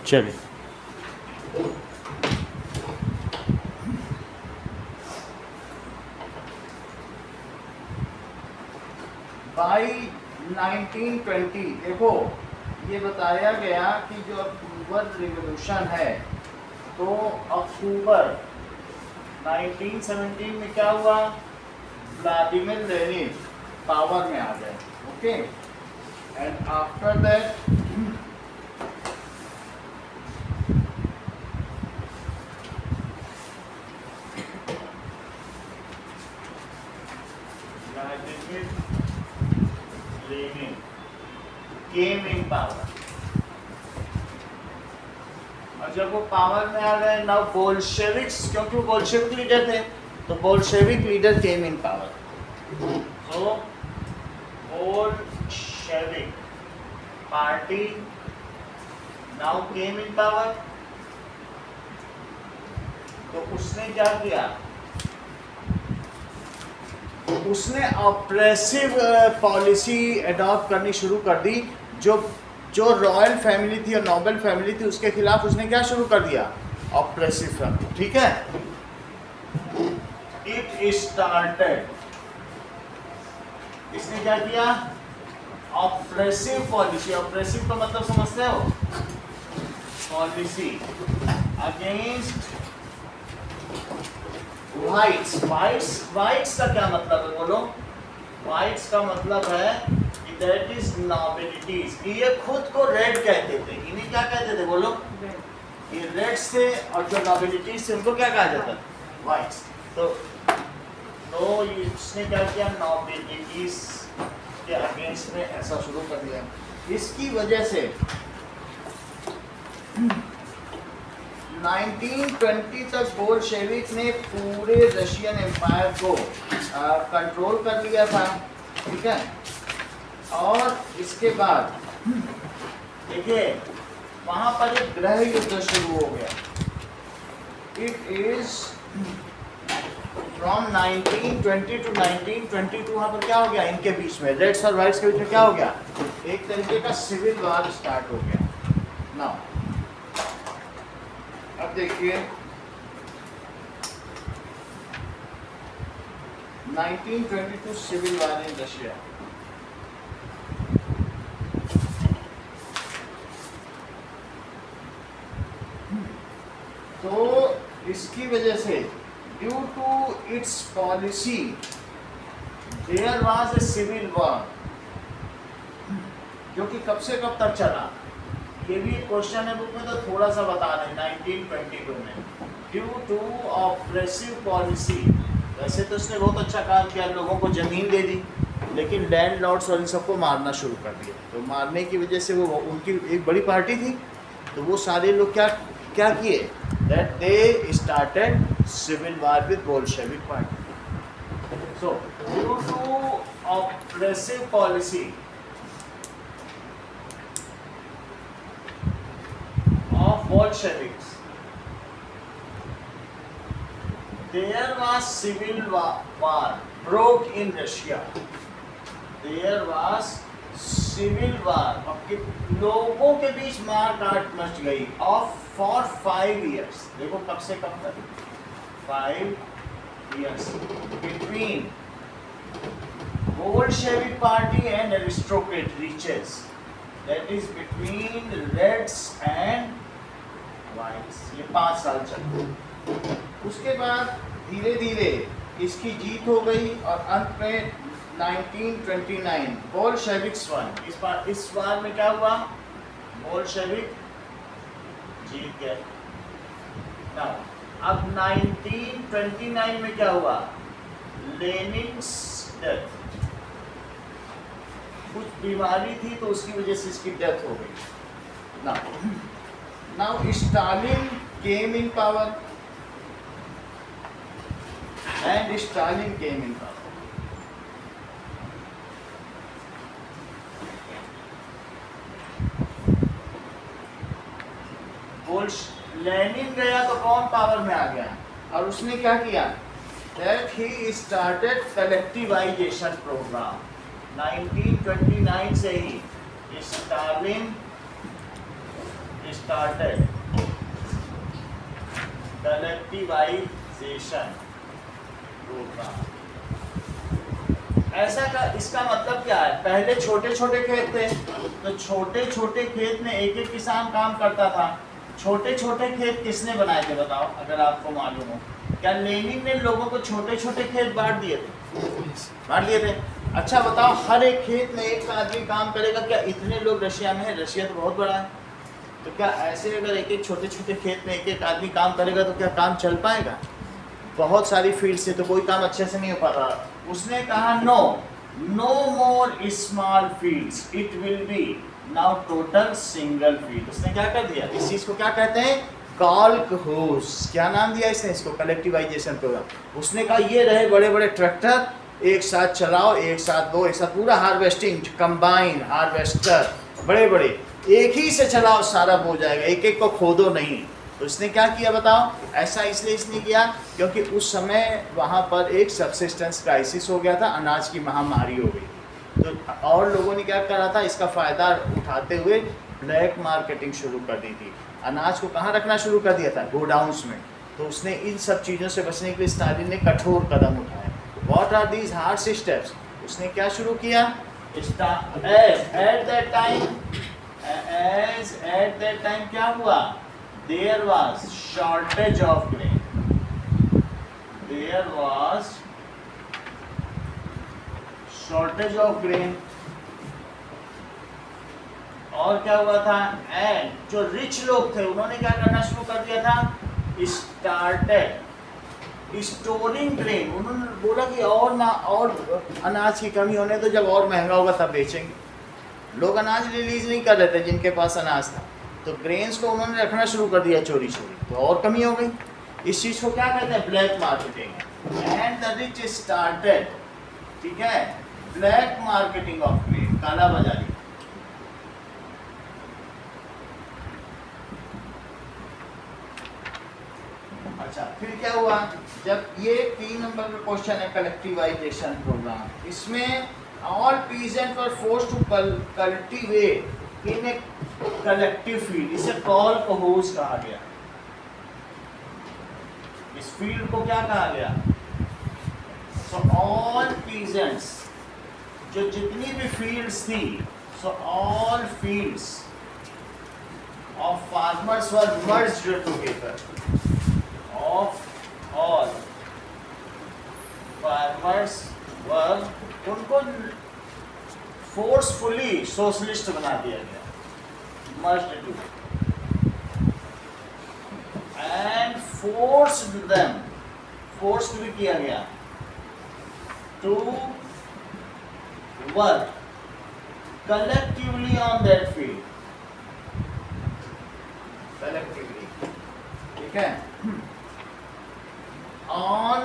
चलिए बाई 1920 देखो ये बताया गया कि जो अक्टूबर रिवॉल्यूशन है तो अक्टूबर 1917 में क्या हुआ, व्लादिमीर लेनिन पावर में आ गए। Okay, and after that Vladimir Lenin came in power. और जब वो पावर में आ गए, नाउ बोल्शेविक्स, क्योंकि वो बोल्शेविक लीडर थे, तो बोल्शेविक लीडर केम इन पावर। तो बोल्शेविक पार्टी नाउ केम इन पावर। तो उसने क्या किया, उसने ऑप्रेसिव पॉलिसी अडॉप्ट करनी शुरू कर दी। जो रॉयल फैमिली थी और नोबल फैमिली थी उसके खिलाफ उसने क्या शुरू कर दिया, ऑप्रेसिव फैमिली। ठीक है, इट स्टार्टेड, इसने क्या किया, ऑप्रेसिव पॉलिसी। ऑप्रेसिव का मतलब समझते हो, पॉलिसी अगेंस्ट व्हाइट्स। व्हाइट्स का क्या मतलब है बोलो? व्हाइट्स का मतलब है कि दैट इज नॉबिलिटीज। ये खुद को रेड कहते थे, इन्हें क्या कहते थे बोलो? ये रेड्स थे, और जो नॉबिलिटीज थे उनको क्या कहा जाता? व्हाइट्स। तो इसने क्या किया, नॉबिलिटीज के अगेंस्ट में ऐसा शुरू कर दिया। इसकी वजह से 1920 तक बोल्शेविक ने पूरे रशियन एम्पायर को कंट्रोल कर लिया था। ठीक है, और इसके बाद देखिए वहां पर एक गृह युद्ध शुरू हो गया। It is from 1920 to 1922। वहां पर क्या हो गया, इनके बीच में, रेड्स और व्हाइट्स के बीच में क्या हो गया, एक तरीके का सिविल वॉर स्टार्ट हो गया। नाउ अब देखिए 1922 सिविल वॉर इन रशिया। तो इसकी वजह से due to its policy there was a civil war, जो कि कब से कब तक चला, ये भी क्वेश्चन है बुक में, तो थोड़ा सा बता दें। 1922 में ड्यू टू ऑप्रेसिव पॉलिसी, वैसे तो उसने बहुत अच्छा काम किया, लोगों को ज़मीन दे दी, लेकिन लैंड लॉर्ड्स और इन सबको मारना शुरू कर दिया। तो मारने की वजह से वो उनकी एक बड़ी पार्टी थी, तो वो सारे लोग क्या क्या किए, that they started civil war with Bolshevik party. So due to oppressive policy of Bolsheviks, there was civil war broke in Russia. There was civil war, लोगों के बीच मार काट मच गई, of for 5 years। देखो कब से कब तक, 5 years, between Bolshevik party and aristocrat riches, that is between reds and whites. ये 5 साल चला। उसके बाद धीरे धीरे इसकी जीत हो गई, और अंत में 1929 बोल्शेविक्स वन। इस बार में क्या हुआ, बोल्शेविक जीत गए। नाउ अब 1929 में क्या हुआ, लेनिन्स डेथ, कुछ बीमारी थी तो उसकी वजह से इसकी डेथ हो गई। Now Stalin came in power, and Stalin came in power. Lenin गया तो कौन पावर में आ गया, और उसने क्या किया, that he started collectivization program. 1929 से ही स्टालिन started collectivization program। ऐसा का इसका मतलब क्या है? पहले छोटे छोटे खेत थे, तो छोटे छोटे खेत में एक एक किसान काम करता था। छोटे छोटे खेत किसने बनाए थे बताओ, अगर आपको मालूम हो? क्या लेनिन ने लोगों को छोटे छोटे खेत बांट दिए थे? बांट दिए थे। अच्छा बताओ, हर एक खेत में एक आदमी काम करेगा? क्या इतने लोग रशिया में है? रशिया तो बहुत बड़ा है, तो क्या ऐसे अगर एक एक छोटे छोटे खेत में एक एक आदमी काम करेगा तो क्या काम चल पाएगा? बहुत सारी फील्ड से तो कोई काम अच्छे से नहीं हो पाता। उसने कहा no more small fields, it will be now total single field. उसने क्या कर दिया? इस चीज को क्या कहते हैं? कॉलहोस। क्या नाम दिया इसने इसको? Collectivization program. उसने कहा ये रहे बड़े बड़े ट्रैक्टर, एक साथ चलाओ, एक साथ दो, एक साथ पूरा हार्वेस्टिंग, कंबाइन हार्वेस्टर बड़े बड़े एक ही से चलाओ, सारा हो जाएगा, एक एक को खोदो नहीं। तो उसने क्या किया बताओ? ऐसा इसलिए इसने किया क्योंकि उस समय वहाँ पर एक सबसिस्टेंस क्राइसिस हो गया था, अनाज की महामारी हो गई। तो और लोगों ने क्या करा था? इसका फ़ायदा उठाते हुए ब्लैक मार्केटिंग शुरू कर दी थी। अनाज को कहाँ रखना शुरू कर दिया था? गोडाउन्स में। तो उसने इन सब चीज़ों से बचने के लिए स्टालिन ने कठोर कदम उठाए। What are these harsh steps? उसने क्या शुरू किया? एट दैट टाइम क्या हुआ? There was shortage of grain. There was shortage of grain. और क्या हुआ था? एंड जो रिच लोग थे उन्होंने क्या करना शुरू कर दिया था? Started storing grain. उन्होंने बोला कि और अनाज की कमी होने तो जब और महंगा होगा तब बेचेंगे। लोग अनाज रिलीज नहीं कर रहे थे जिनके पास अनाज था, तो ग्रेन्स को उन्होंने रखना शुरू कर दिया चोरी चोरी, तो और कमी हो गई। इस चीज़ को क्या कहते हैं? Black marketing. And the rich started, ठीक है, ब्लैक मार्केटिंग ऑफ ग्रेन, काला बाजारी। अच्छा, फिर क्या हुआ? जब ये 3 नंबर का क्वेश्चन है कलेक्टिवाइजेशन प्रोग्राम, इसमें all peasant were forced to cultivate in a collective field. इसे कॉलहोस कहा गया। इस फील्ड को क्या कहा गया? सो ऑल पीजेंट्स, जो जितनी भी फील्ड्स थी, so all fields of farmers were merged together. Of all farmers were, उनको फोर्सफुली सोशलिस्ट बना दिया गया, merged together and forced them, forced भी किया गया, to work collectively on that field, collectively, ठीक है, on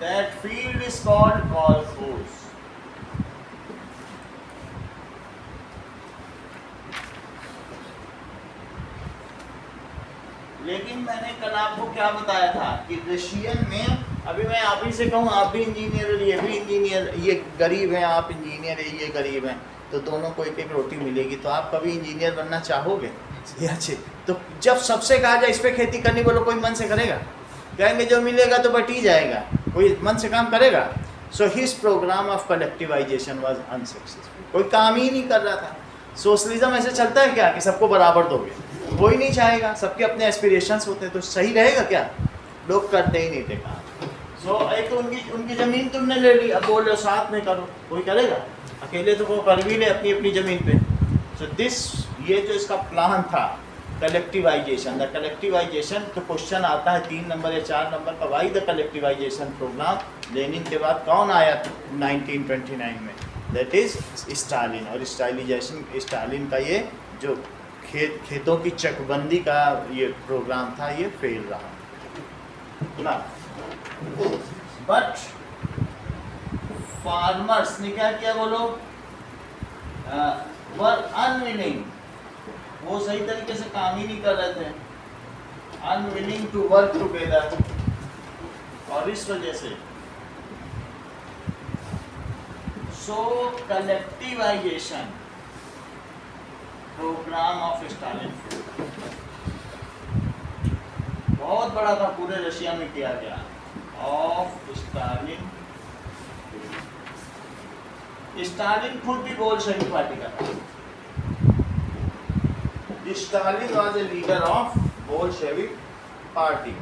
that field is called कॉलहोस। लेकिन मैंने कल आपको क्या बताया था कि रशियन में, अभी मैं आप ही से कहूँ आप भी इंजीनियर, ये भी इंजीनियर, ये गरीब हैं, आप इंजीनियर है, ये गरीब हैं, तो दोनों को एक एक रोटी मिलेगी, तो आप कभी इंजीनियर बनना चाहोगे? ये अच्छे, तो जब सबसे कहा जाए इस पर खेती करनी, बोलो कोई मन से करेगा? कहेंगे जो मिलेगा तो बट ही जाएगा, कोई मन से काम करेगा? So his program of collectivization was unsuccessful, कोई काम ही नहीं कर रहा था। सोशलिज्म ऐसे चलता है क्या कि सबको बराबर दोगे? कोई नहीं चाहेगा, सबके अपने एस्पिरेशंस होते हैं, तो सही रहेगा क्या? लोग करते ही नहीं थे काम। सो एक तो उनकी ज़मीन तुमने ले ली, अब बोलो साथ में करो, कोई करेगा? अकेले तो वो कर भी ले अपनी अपनी ज़मीन पे। सो दिस, ये जो इसका प्लान था कलेक्टिवाइजेशन, द कलेक्टिवाइजेशन, तो क्वेश्चन आता है 3 नंबर या 4 नंबर का, why the collectivization program. Lenin के बाद कौन आया 1929 में? That is Stalin. और स्टालिन का ये जो खेतों की चकबंदी का ये प्रोग्राम था, ये फेल रहा ना। बट फार्मर्स ने क्या किया बोलो? वर अनविलिंग, वो सही तरीके से काम ही नहीं कर रहे थे, अनविलिंग टू वर्क टुगेदर, और इस वजह से सो कलेक्टिवाइजेशन प्रोग्राम ऑफ स्टालिन, बहुत बड़ा था, पूरे रशिया में किया गया, ऑफ स्टालिन। स्टालिन खुद भी बोल्शेविक पार्टी का था। Stalin was a leader of Bolshevik party.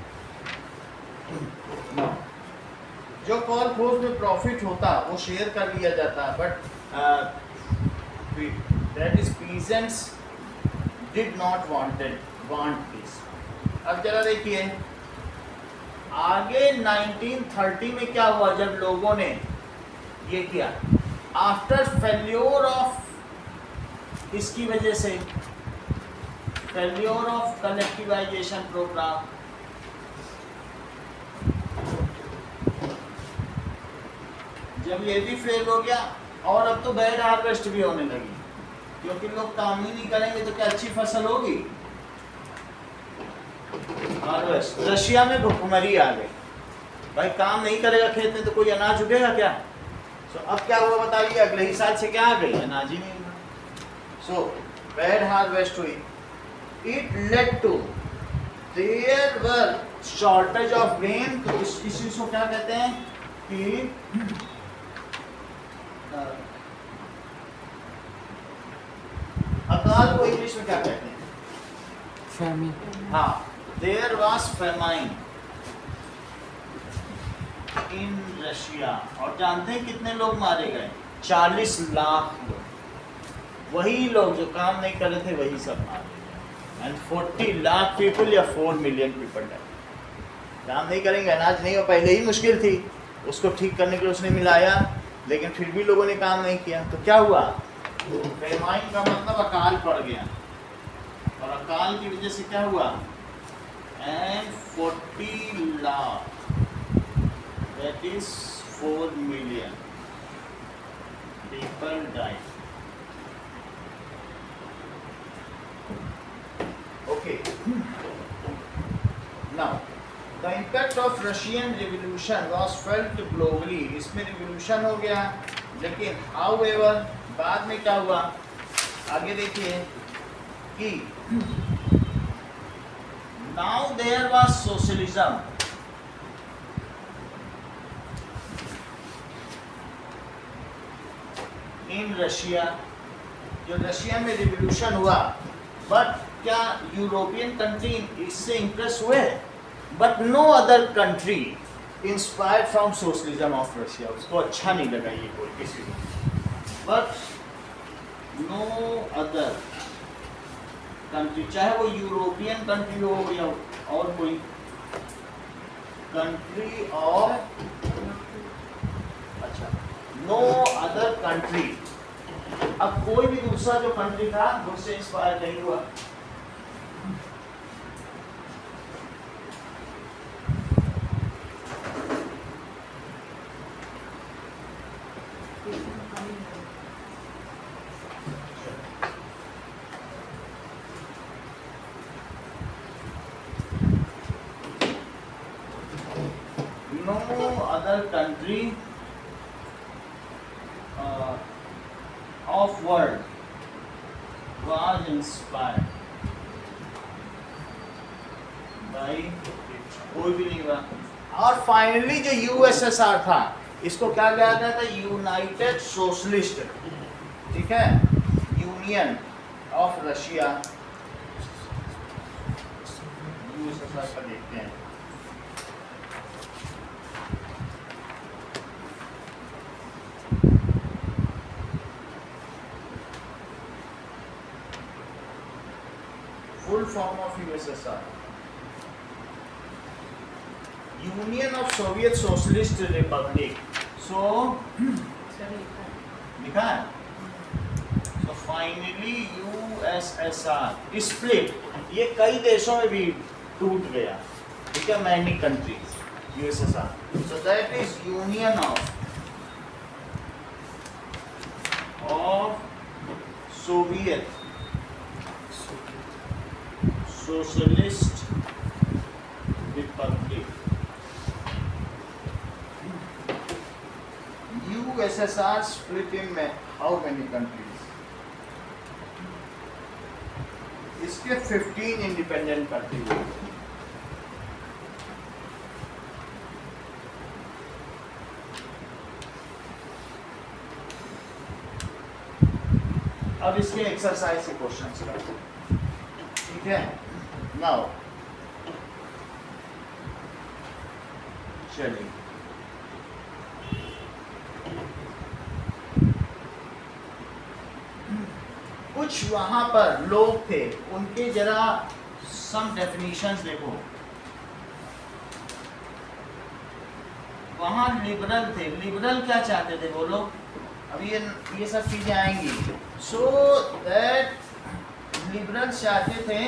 जो कॉल फोर्स में प्रॉफिट होता वो शेयर कर लिया जाता, but that is peasants did not want this. अब जरा देखिए आगे 1930 में क्या हुआ, जब लोगों ने ये किया आफ्टर फेल्योर ऑफ, इसकी वजह से फेल्योर ऑफ कलेक्टिवाइजेशन प्रोग्राम, जब ये भी फेल हो गया और अब तो बैड हार्वेस्ट भी होने लगी, क्योंकि लोग काम ही नहीं करेंगे तो क्या अच्छी फसल होगी। हार्वेस्ट, रशिया में भुखमरी आ गई, भाई काम नहीं करेगा खेत में तो कोई अनाज उगेगा क्या। सो अब क्या हुआ बताइए, अगले ही साल से क्या आ गई, अनाज ही नहीं हुआ। सो बैड हार्वेस्ट हुई, it led to there were shortage of grain. तो इस चीज को क्या कहते हैं कि अकाल को इंग्लिश में क्या कहते हैं, फैमिन। हाँ, there was famine in Russia. और जानते हैं कितने लोग मारे गए, 40 लाख लोग, वही लोग जो काम नहीं कर रहे थे वही सब मारे गए। एंड 40 लाख पीपल या 4 मिलियन पीपल डाइड। काम नहीं करेंगे, अनाज नहीं हो, पहले ही मुश्किल थी, उसको ठीक करने के लिए उसने मिलाया, लेकिन फिर भी लोगों ने काम नहीं किया तो क्या हुआ, फेमाइन का मतलब अकाल पड़ गया, और अकाल की वजह से क्या हुआ, and 40 lakh that is 4 million people died. Okay. Now, the impact of Russian Revolution was felt globally. इसमें रिवोल्यूशन हो गया, लेकिन however बाद में क्या हुआ, आगे देखिए कि now there was socialism. In Russia, जो रशिया में रिवोल्यूशन हुआ, बट क्या यूरोपियन कंट्री इससे इंप्रेस हुए, but no other country inspired from socialism of Russia. उसको अच्छा नहीं लगा ये कोई किसी को, बट नो अदर कंट्री, चाहे वो यूरोपियन कंट्री हो या और कोई कंट्री, और अच्छा नो अदर कंट्री, अब कोई भी दूसरा जो कंट्री था उससे इंस्पायर नहीं हुआ। No other country of world was inspired by, कोई भी नहीं हुआ। और फाइनली जो यूएसएसआर था, इसको क्या कहा गया था, यूनाइटेड सोशलिस्ट, ठीक है, यूनियन ऑफ रशिया। यूएसएसआर का देखते हैं, full form of USSR, Union of Soviet Socialist Republic. So लिखा है, so finally USSR split, ये कई देशों में भी टूट गया, ठीक है, many countries, USSR. So that is Union of Soviet Socialist Republic. USSR split in how many countries? इसके 15 इंडिपेंडेंट कंट्री हुए थे। अब इसके एक्सरसाइज के क्वेश्चंस करते हैं, ठीक है। नाउ चलिए, कुछ वहां पर लोग थे, उनके जरा सम डेफिनेशंस देखो। वहां लिबरल थे। लिबरल क्या चाहते थे वो लोग? अब ये सब चीजें आएंगी। सो दैट लिबरल चाहते थे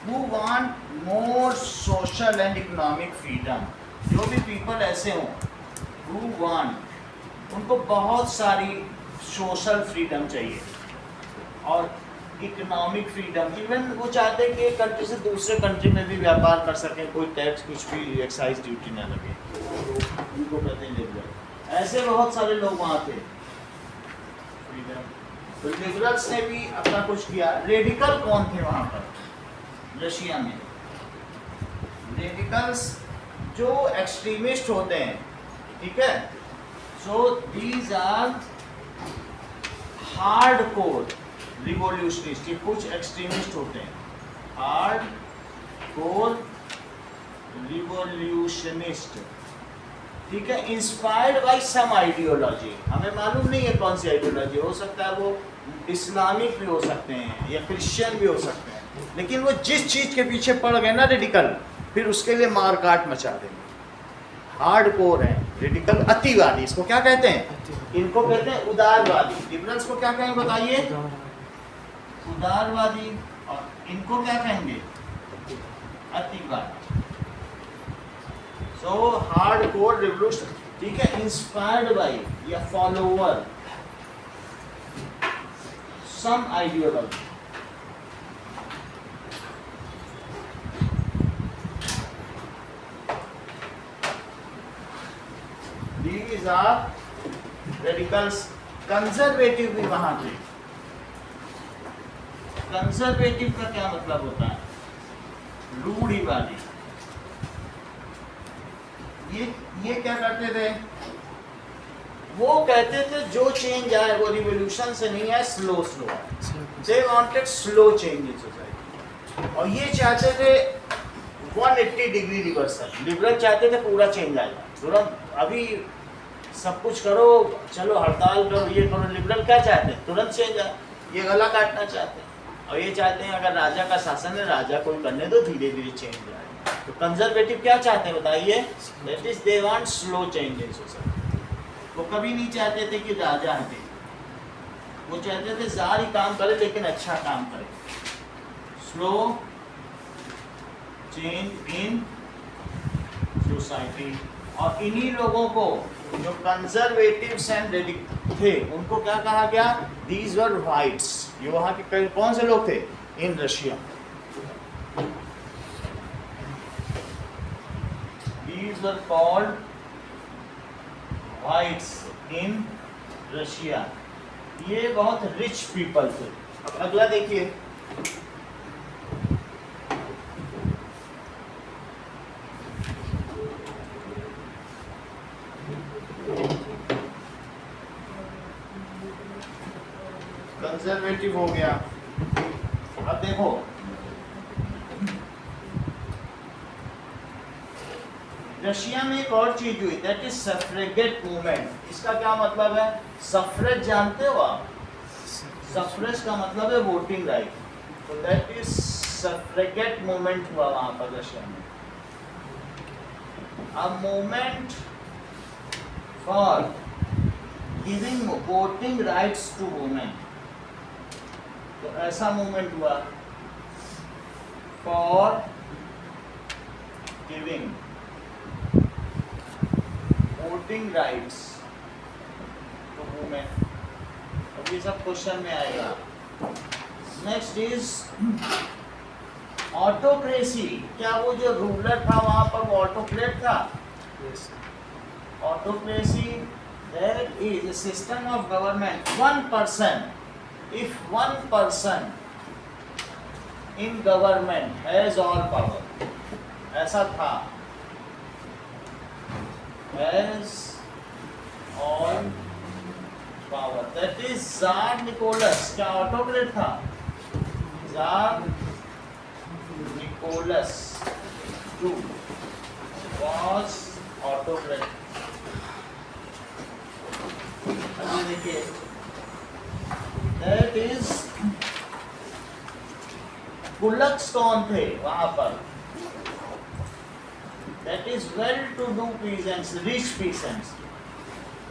who want more social and economic freedom। जो भी पीपल ऐसे हों who want, उनको बहुत सारी सोशल फ्रीडम चाहिए और इकोनॉमिक फ्रीडम। इवन वो चाहते हैं कि एक कंट्री से दूसरे कंट्री में भी व्यापार कर सकें, कोई टैक्स कुछ भी एक्साइज ड्यूटी ना लगे, उनको कहते हैं लिबरल। ऐसे बहुत सारे लोग वहाँ थे फ्रीडम। तो लिबरल्स ने भी अपना कुछ किया। रेडिकल कौन थे वहाँ पर रशिया में? रेडिकल्स जो एक्सट्रीमिस्ट होते हैं, ठीक है। So these are hard core revolutionist. ये कुछ एक्सट्रीमिस्ट होते हैं, हार्ड कोर रिवॉल्यूशनिस्ट, ठीक है। Inspired by some ideology. हमें मालूम नहीं है कौन सी आइडियोलॉजी, हो सकता है वो इस्लामिक भी हो सकते हैं या क्रिश्चियन भी हो सकते हैं, लेकिन वो जिस चीज के पीछे पड़ गए ना रेडिकल, फिर उसके लिए मार काट मचा देंगे। हार्ड कोर है रेडिकल, अतिवादी। इसको क्या कहते हैं? इनको कहते हैं उदारवादी। लिबरल्स को क्या कहेंगे बताइए? उदारवादी। और इनको क्या कहेंगे? अतिवादी। सो हार्ड कोर रिवोल्यूशन, ठीक है। इंस्पायर्ड बाय या follower some ideology. These are radicals। Conservative भी वहां थे। कंजर्वेटिव का क्या मतलब होता है? रूढ़िवादी। ये क्या करते थे? वो कहते थे जो चेंज आए वो रिवोल्यूशन से नहीं है, स्लो स्लो है। They wanted slow change in society. और ये चाहते थे 180 डिग्री रिवर्सल। लिबरल चाहते थे पूरा चेंज आएगा तुरंत, अभी सब कुछ करो, चलो हड़ताल करो, ये करो। लिबरल क्या चाहते हैं? तुरंत चेंज आए। ये गला काटना चाहते हैं। और ये चाहते हैं अगर राजा का शासन है, राजा कोई करने दो, धीरे धीरे चेंज आए। तो कंजर्वेटिव क्या चाहते हैं बताइए? That is they want slow change in society. वो कभी नहीं चाहते थे कि राजा हटे, वो चाहते थे जार ही काम करे लेकिन अच्छा काम करे। Slow change in society. और इन्हीं लोगों को जो कंजर्वेटिव्स एंड रेडिकल थे, उनको क्या कहा गया? These were whites. ये वहां के कौन से लोग थे in Russia? These were called whites in Russia। ये बहुत रिच पीपल थे। अब अगला देखिए, कंजर्वेटिव हो गया। अब देखो, रशिया में एक और चीज हुई, दैट इज सफ्रेगेट मूवमेंट। इसका क्या मतलब है? सफ्रेज जानते हो आप? सफ्रेज का मतलब है वोटिंग राइट। तो दैट इज सफ्रेगेट मूवमेंट हुआ वहां पर रशिया में। A movement for giving voting rights to women. तो ऐसा मूवमेंट हुआ for giving voting rights to women. अब ये सब क्वेश्चन में आएगा। Next is autocracy. क्या वो जो रूलर था वहां पर वो ऑटोक्रेट था? Autocracy that is a system of government one person, if one person in government has all power, ऐसा था, has all power, that is tsar Nicholas. क्या ऑटोक्रेट था? Tsar Nicholas two was autocrat। अभी देखिए, that is कुलक्स कौन थे वहां पर? That is well-to-do peasants, rich peasants,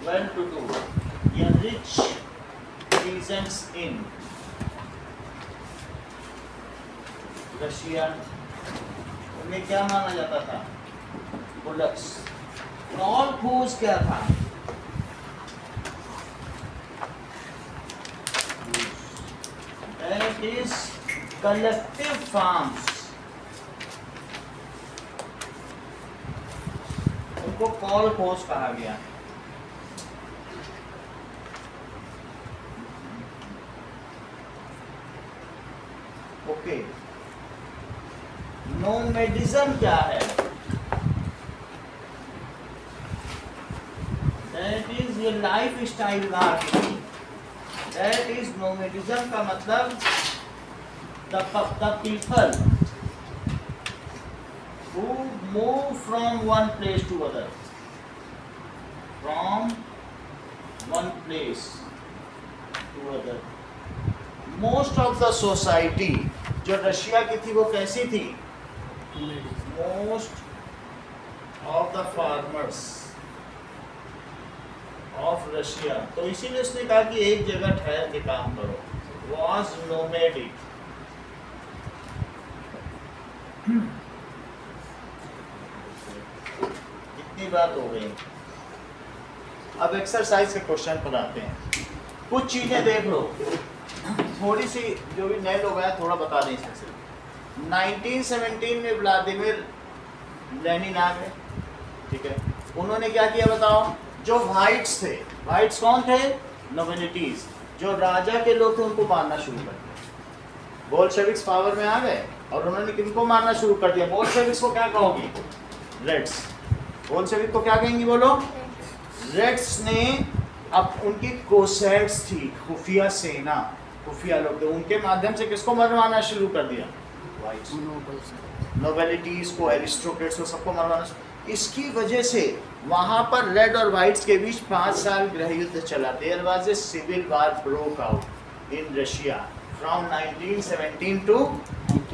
well-to-do या rich peasants in रशिया। उन्हें क्या माना जाता था? कुलक्स। कॉलखोज क्या था? That is collective farms। उनको कॉलखोज कहा गया। ओके, नोमैडिज्म क्या है? That is ये लाइफ स्टाइल वहाँ की थी। That is nomadism का मतलब the people who move from one place to other, from one place to other। Most of the society जो रशिया की थी वो कैसी थी? Most of the farmers of Russia, तो इसीलिए उसने कहा कि एक जगह ठहर के काम करो, वॉज नोमैडिक। इतनी बात हो गई। अब एक्सरसाइज के क्वेश्चन पर आते हैं। कुछ चीजें देख लो, थोड़ी सी जो भी नए लोग आए थोड़ा बता दें इसमें। 1917 में व्लादिमीर लेनिन आ गए, ठीक है। उन्होंने क्या किया बताओ? जो व्हाइट्स थे, व्हाइट्स कौन थे? नोबिलिटीज, जो राजा के लोग थे उनको मारना शुरू कर दिया। बोल्शेविक्स पावर में आ गए और उन्होंने किनको मारना शुरू कर दिया? बोल्शेविक्स को क्या कहोगी? रेड्स। बोल्शेविक को क्या कहेंगी बोलो? रेड्स ने अब उनकी कोसैट्स थी, खुफिया सेना, खुफिया लोग थे, उनके माध्यम से किसको मरवाना शुरू कर दिया? व्हाइट्स, नोबिलिटीज को, एरिस्टोक्रेट्स को, सबको मरवाना। इसकी वजह से वहां पर रेड और व्हाइट्स के बीच 5 साल गृह युद्ध चला। There was a civil war broke out in Russia from 1917 to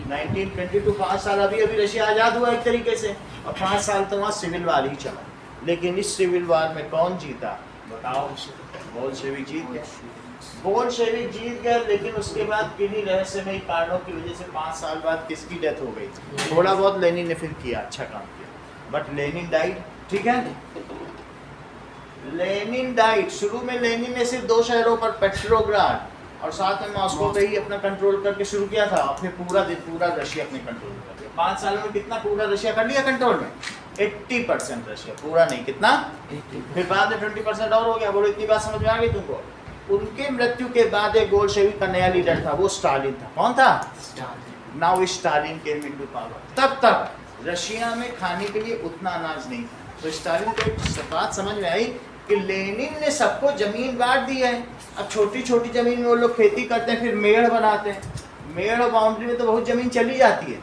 1922। 5 साल अभी रशिया आजाद हुआ एक तरीके से, और 5 साल तो वहाँ सिविल वार ही चला। लेकिन इस सिविल वार में कौन जीता बताओ? बोल्शेविक जीत गए। बोल्शेविक जीत गए, लेकिन उसके बाद किन्हीं रहस्यमयी कारणों की वजह से 5 साल बाद किसकी डेथ हो गई? थोड़ा बहुत लेनिन ने फिर किया, अच्छा काम किया, बट लेनिन डाइड, ठीक है। Lenin died. शुरू में लेनिन ने सिर्फ 2 शहरों पर, पेट्रोग्राड और साथ में मॉस्को पे ही अपना कंट्रोल करके शुरू किया था, और फिर पूरा रशिया अपने कंट्रोल में कर लिया। 5 सालों में कितना पूरा रशिया कर लिया कंट्रोल में? 80% रशिया, पूरा नहीं, कितना? फिर बाद में 20% और हो गया। बोलो इतनी बात समझ में आ गई तुमको? उनके मृत्यु के बाद एक बोल्शेविक का नया लीडर था, वो स्टालिन था। कौन था? Now Stalin came into power. तब तक रशिया में खाने के लिए उतना अनाज नहीं था, तो स्टालिन को एक बात समझ में आई कि लेनिन ने सबको जमीन बांट दी है, अब छोटी छोटी जमीन में वो लोग खेती करते हैं, फिर मेड़ बनाते हैं। मेड़ और बाउंड्री में तो बहुत जमीन चली जाती है।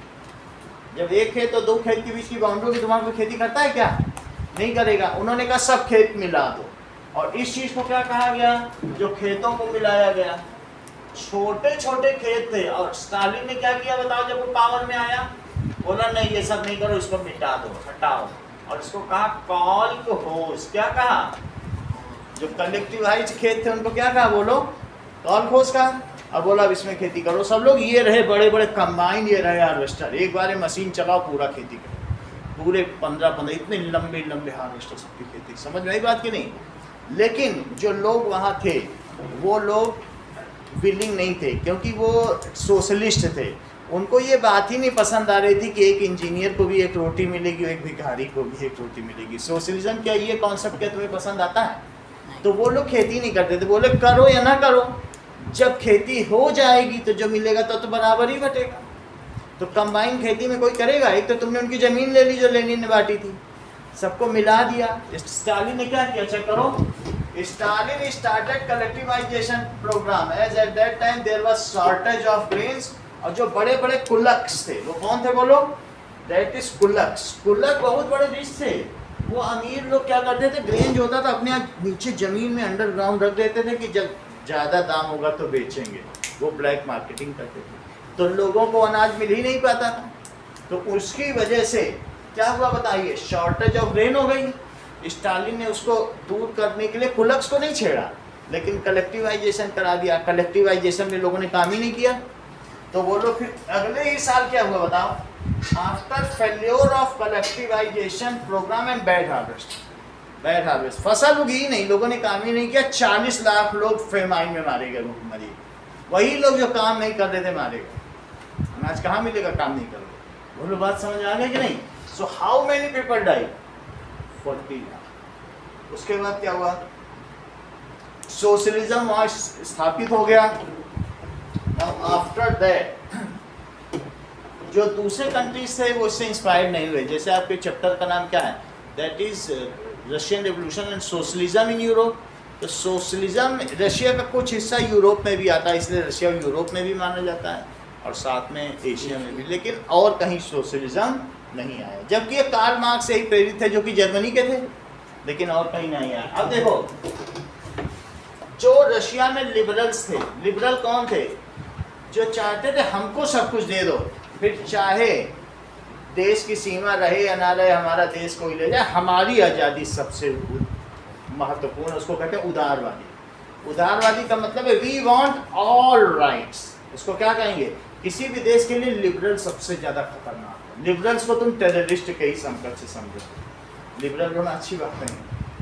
जब एक खेत और 2 खेत के बीच की बाउंड्री की दिमाग में खेती करता है क्या? नहीं करेगा। उन्होंने कहा सब खेत मिला दो, और इस चीज को क्या कहा गया? जो खेतों को मिलाया गया। छोटे छोटे खेत थे, और स्टालिन ने क्या किया बताओ? जब वो पावर में आया, बोला नहीं ये सब नहीं करो, इसको मिटा दो, हटाओ, और इसको कहा कॉल को होस। क्या कहा? जो कलेक्टिवाइज खेत थे उनको क्या कहा बोलो? कॉल खोस का। और बोला अब इसमें खेती करो सब लोग। ये रहे बड़े बड़े कंबाइन, ये रहे हार्वेस्टर, एक बार मशीन चलाओ पूरा खेती करो, पूरे 15 इतने लंबे लंबे हार्वेस्टर सबकी खेती। समझ में आई बात की नहीं? लेकिन जो लोग वहाँ थे वो लोग विलिंग नहीं थे, क्योंकि वो सोशलिस्ट थे। उनको ये बात ही नहीं पसंद आ रही थी कि एक इंजीनियर को भी एक रोटी मिलेगी और एक भिखारी को भी एक रोटी मिलेगी। सोशलिज्म क्या ये कॉन्सेप्ट क्या तुम्हें पसंद आता है? तो वो लोग खेती नहीं करते थे, बोले करो या ना करो, जब खेती हो जाएगी तो जो मिलेगा तो बराबर ही बटेगा। तो कंबाइन खेती में कोई करेगा? एक तो तुमने उनकी जमीन ले ली जो लेनिन ने बांटी थी, सबको मिला दिया। स्टालिन ने क्या किया, चेक करो, Stalin started collectivization program as at that time there was shortage of grains. और जो बड़े बड़े कुल्लक्स थे वो कौन थे बोलो? That is कुल्लक्स। कुल्लक बहुत बड़े रिच थे। वो अमीर लोग क्या करते थे, ग्रेन जो होता था अपने यहाँ नीचे जमीन में अंडरग्राउंड रख देते थे कि जब ज़्यादा दाम होगा तो बेचेंगे। वो ब्लैक मार्केटिंग करते थे, तो लोगों को अनाज मिल ही नहीं पाता था। तो उसकी वजह से क्या हुआ बताइए, शॉर्टेज ऑफ ग्रेन हो गई। स्टालिन ने उसको दूर करने के लिए कुल्लक्स को नहीं छेड़ा, लेकिन कलेक्टिवाइजेशन करा दिया। कलेक्टिवाइजेशन में लोगों ने काम ही नहीं किया, तो वो लोग फिर अगले ही साल क्या हुआ बताओ, after failure of collectivization program and bad harvest, फसल उगी ही नहीं, लोगों ने काम ही नहीं किया। 40 लाख लोग फेमाइन में मारे गए, मरी। वही लोग जो काम नहीं कर रहे थे मारे गए। अनाज कहाँ मिलेगा काम नहीं करोगे? बोलो बात समझ आ गई कि नहीं? So how many people die? 40 lakh. उसके बाद क्या हुआ, सोशलिज्म वहां स्थापित हो गया। आफ्टर दैट जो दूसरे कंट्रीज थे वो इससे इंस्पायर्ड नहीं हुए। जैसे आपके चैप्टर का नाम क्या है, that is Russian revolution and socialism in Europe. तो सोशलिज्म, रशिया का कुछ हिस्सा यूरोप में भी आता है, इसलिए रशिया यूरोप में भी माना जाता है और साथ में एशिया में भी, लेकिन और कहीं सोशलिज्म नहीं आया। जबकि ये कार्ल मार्क्स से ही प्रेरित थे जो कि जर्मनी के थे, लेकिन और कहीं नहीं आया। अब देखो, जो रशिया में लिबरल्स थे, लिबरल कौन थे? जो चाहते थे हमको सब कुछ दे दो, फिर चाहे देश की सीमा रहे या ना रहे, हमारा देश कोई ले जाए, हमारी आज़ादी सबसे महत्वपूर्ण। उसको कहते हैं उदारवादी। उदारवादी का मतलब है वी वांट ऑल राइट्स। उसको क्या कहेंगे? किसी भी देश के लिए लिबरल सबसे ज़्यादा खतरनाक है। लिबरल्स को तुम टेररिस्ट के ही संकट से समझो। लिबरल होना अच्छी बात नहीं।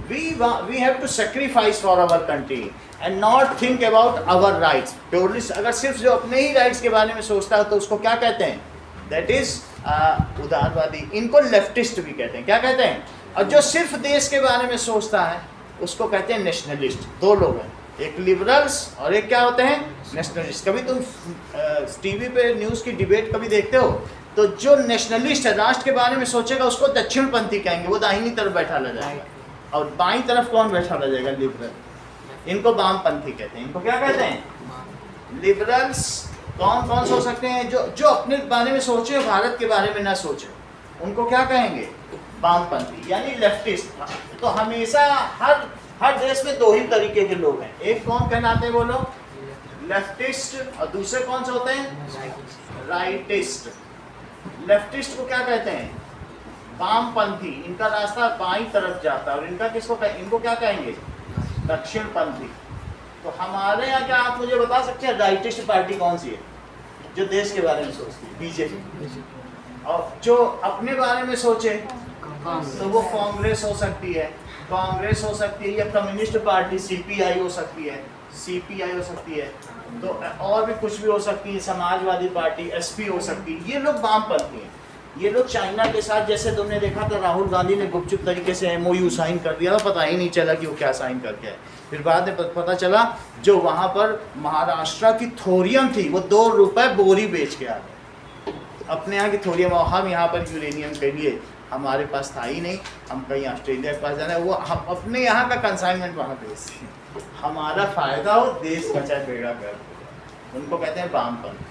We have to sacrifice for our country and not think about our rights. Purely अगर सिर्फ जो अपने ही राइट्स के बारे में सोचता है तो उसको क्या कहते हैं? दैट इज उदारवादी। इनको लेफ्टिस्ट भी कहते हैं। क्या कहते हैं? और जो सिर्फ देश के बारे में सोचता है उसको कहते हैं नेशनलिस्ट। दो लोग हैं, एक लिबरल्स और एक क्या होते हैं? नेशनलिस्ट। कभी तुम टीवी पे न्यूज़ की डिबेट कभी देखते हो तो जो नेशनलिस्ट है, राष्ट्र के बारे में सोचेगा, उसको दक्षिणपंथी कहेंगे, वो दाहिनी तरफ बैठा रह जाएगा। और बाईं तरफ कौन बैठा रह जाएगा? लिबरल। इनको वामपंथी कहते हैं। इनको क्या कहते हैं? लिबरल्स। कौन कौन सोच सकते हैं? जो अपने बारे में सोचे, भारत के बारे में ना सोचे, उनको क्या कहेंगे? वामपंथी, यानी लेफ्टिस्ट। तो हमेशा हर देश में दो ही तरीके के लोग हैं। एक कौन कहलाते हैं बोलो? लेफ्टिस्ट। और दूसरे कौन से होते हैं? राइटिस्ट। लेफ्टिस्ट को क्या कहते हैं? वामपंथी। इनका रास्ता बाईं तरफ जाता है। और इनका इनको क्या कहेंगे? दक्षिणपंथी। तो हमारे यहाँ क्या आप मुझे बता सकते हैं राइटिस्ट पार्टी कौन सी है जो देश के बारे में सोचती है? बीजेपी। और जो अपने बारे में सोचे तो वो कांग्रेस हो सकती है, या कम्युनिस्ट पार्टी सीपीआई हो सकती है, हो सकती है। तो और भी कुछ भी हो सकती है, समाजवादी पार्टी एसपी हो सकती है। ये लोग वामपंथी हैं। ये लोग चाइना के साथ, जैसे तुमने देखा था राहुल गांधी ने गुपचुप तरीके से एमओयू साइन कर दिया, पता ही नहीं चला कि वो क्या साइन करके है। फिर बाद में पता चला जो वहाँ पर महाराष्ट्र की थोरियम थी वो 2 रुपए बोरी बेच के आ गए। अपने यहाँ की थोरियम, हम यहाँ पर यूरेनियम के लिए हमारे पास था ही नहीं, हम कहीं ऑस्ट्रेलिया के पास जाना है, वो हम अपने यहाँ का कंसाइनमेंट वहाँ भेजते हैं। हमारा फायदा हो, देश का चाहे बेड़ा गर्क। उनको कहते हैं वामपंथी।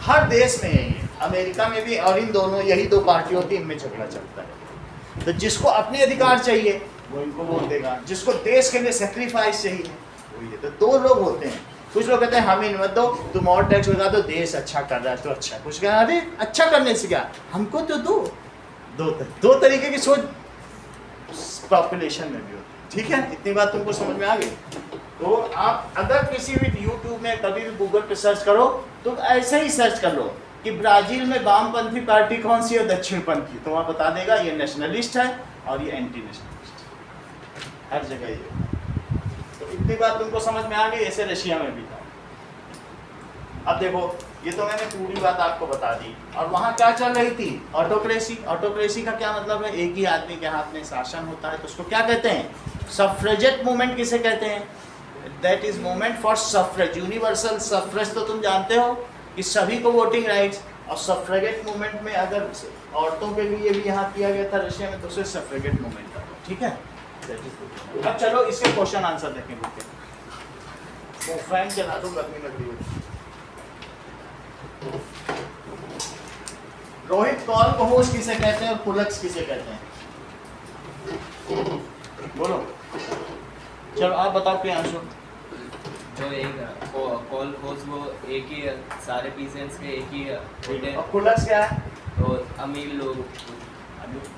हर देश में यही है, अमेरिका में भी। और इन दोनों, यही 2 पार्टियों की इनमें झगड़ा चलता है। तो जिसको अपने अधिकार चाहिए वो इनको वोट देगा, जिसको देश के लिए सेक्रीफाइस चाहिए वो ये। तो 2 लोग होते हैं। कुछ लोग कहते हैं हमें मत दो, तुम और टैक्स लगा दो, देश अच्छा कर रहा है तो अच्छा। कुछ कहना अरे अच्छा करने से क्या, हमको तो दो तरीके की सोच पॉपुलेशन में भी होती है। ठीक है, इतनी बात तुमको समझ में आ गई? तो आप अगर किसी भी यूट्यूब में कभी भी गूगल पे सर्च करो तो ऐसे ही सर्च कर लो कि ब्राजील में वामपंथी पार्टी कौन सी है, दक्षिणपंथी, तो वहाँ बता देगा ये नेशनलिस्ट है और ये एंटी नेशनलिस्ट है। हर जगह ये। तो इतनी बात तुमको समझ में आ गई? ऐसे रशिया में भी था। अब देखो, ये तो मैंने पूरी बात आपको बता दी। और वहाँ क्या चल रही थी? ऑटोक्रेसी। ऑटोक्रेसी का क्या मतलब है? एक ही आदमी के हाथ में शासन होता है। तो उसको क्या कहते हैं? सफ्रेजेट मूवमेंट किसे कहते हैं? That is movement for suffrage, universal suffrage. तो तुम जानते हो कि सभी को वोटिंग राइट्स। और सफ्रेगेट मूवमेंट में अगर औरतों के लिए भी यहाँ किया गया था रशिया में, तो उसे सफ्रेगेट मूवमेंट था। ठीक है, अब चलो इसके क्वेश्चन आंसर देखें। वो फैन चला दो, गर्मी लग रही है। रोहित, कॉल को होस्ट किसे कहते हैं और पुलक्स किसे कहते हैं? बोलो, चलो आप बताओ क्या आंसर। जो एक कॉल होस्ट वो एक ही है, सारे पीसेंट्स के एक ही होते हैं। और पुलक्स क्या है? तो अमीर लोग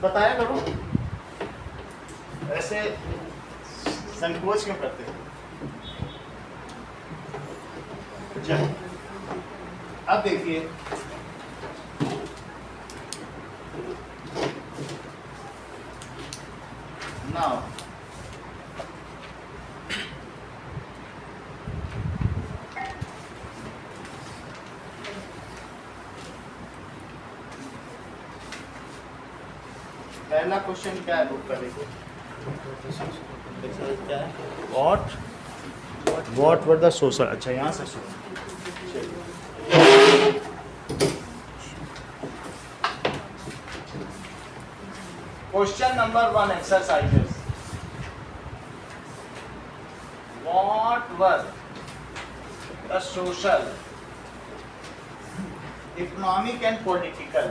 बताया करो, ऐसे संकोच क्यों करते हैं? चलो अब देखिए, नाउ पहला क्वेश्चन क्या है बुक का? देखो क्या है, व्हाट वर द सोशल। अच्छा यहाँ से सुनो। Question number 1 exercises. What were the social, economic and political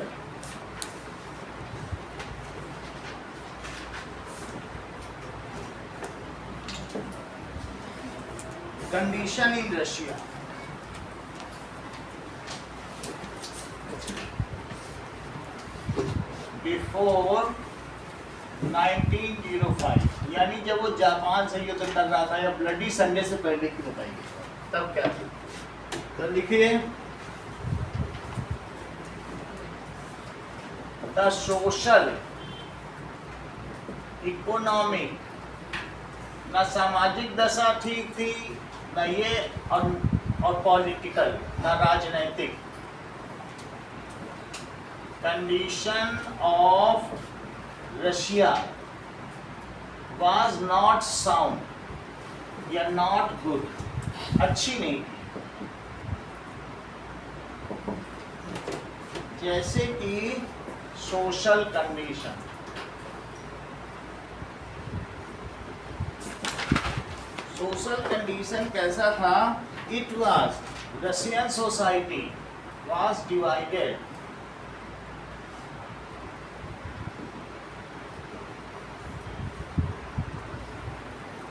condition in Russia before 1905, यानी जब वो जापान से युद्ध कर रहा था या ब्लडी संडे से पहले की बताइए, तब क्या था? तो लिखिए, द सोशल इकोनॉमिक, ना सामाजिक दशा ठीक थी, ना ये और पॉलिटिकल, ना राजनैतिक। Condition of Russia was not sound या नॉट गुड, अच्छी नहीं थी। जैसे कि सोशल कंडीशन, सोशल कंडीशन कैसा था? It was, Russian society was divided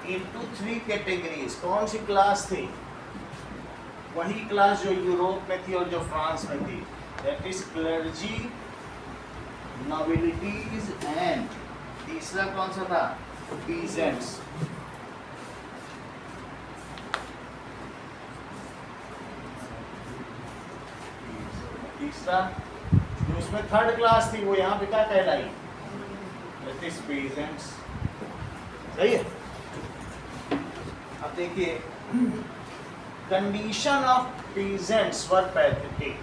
into 3 categories. कौन सी क्लास थी? वही क्लास जो यूरोप में थी और जो फ्रांस में थी, दैट इज क्लर्जी, नोबिलिटीज एंड तीसरा कौन सा था? पीजेंट्स। तीसरा जो इसमें थर्ड क्लास थी वो यहाँ पे क्या कहलाई? That is peasants. सही है। अब देखिए, condition of peasants were pathetic.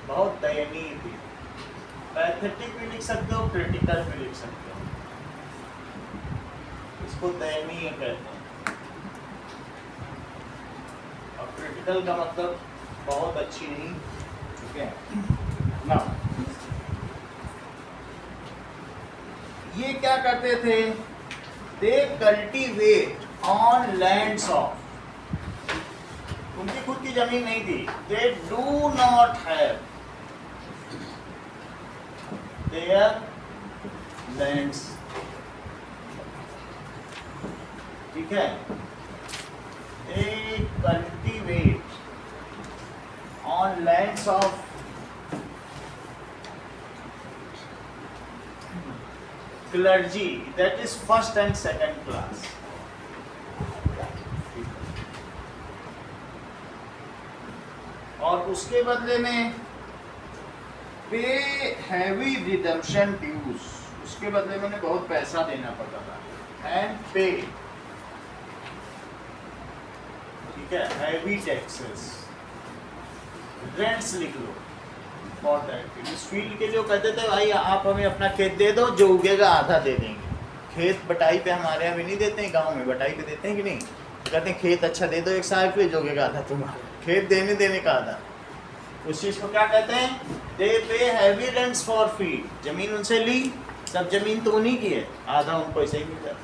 बहुत दयनीय थी। पैथेटिक भी लिख सकते हो, क्रिटिकल भी लिख सकते हो। इसको दयनीय कहते हैं और क्रिटिकल का मतलब बहुत अच्छी नहीं। ठीक है ना? ये क्या करते थे? They cultivate on lands of, उनकी खुद की जमीन नहीं थी। They do not have their lands. ठीक है, they cultivate on lands of clergy, that is first and second class. और उसके बदले में पे हैवी रिडम्पशन ड्यूज, उसके बदले में बहुत पैसा देना पड़ता था। एंड पे, ठीक है, हैवी टैक्सेस, रेंट्स लिख लो फॉर दैट। इस फील्ड के जो कहते थे भाई आप हमें अपना खेत दे दो, जो उगेगा आधा दे देंगे। खेत बटाई पे हमारे यहाँ भी नहीं देते हैं, गांव में बटाई पे देते हैं कि नहीं? कहते हैं खेत अच्छा दे दो, एक साल पे जोगेगा आधा तुम्हारा, खेत देने का आधा। उस चीज़ को क्या कहते हैं? दे पे हैवी रेंट्स फॉर फील्ड। जमीन उनसे ली, सब जमीन तो उन्हीं की है, आधा उनको ऐसे ही मिल जाता।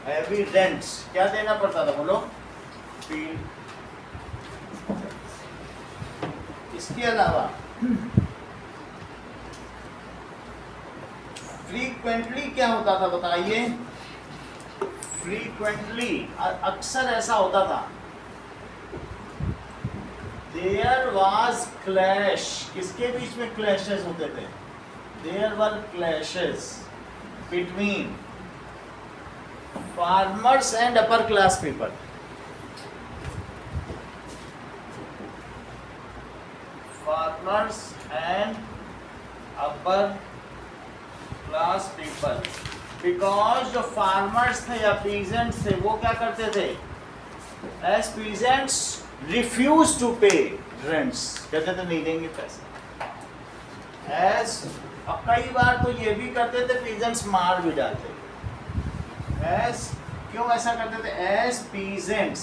हैवी रेंट्स क्या देना पड़ता था बोलो? फील्ड। इसके अलावा फ्रीक्वेंटली क्या होता था बताइए? फ्रीक्वेंटली अक्सर ऐसा होता था, देयर वाज क्लैश। किसके बीच में क्लैशेस होते थे? There were clashes between farmers and upper class people. Farmers and upper class people, because जो फार्मर्स थे या पीजेंट्स थे वो क्या करते थे? As peasants refuse to pay rents, कहते थे नहीं देंगे पैसे। एज अब कई बार तो ये भी करते थे पीजेंट्स मार भी डालते। एज क्यों ऐसा करते थे? As peasants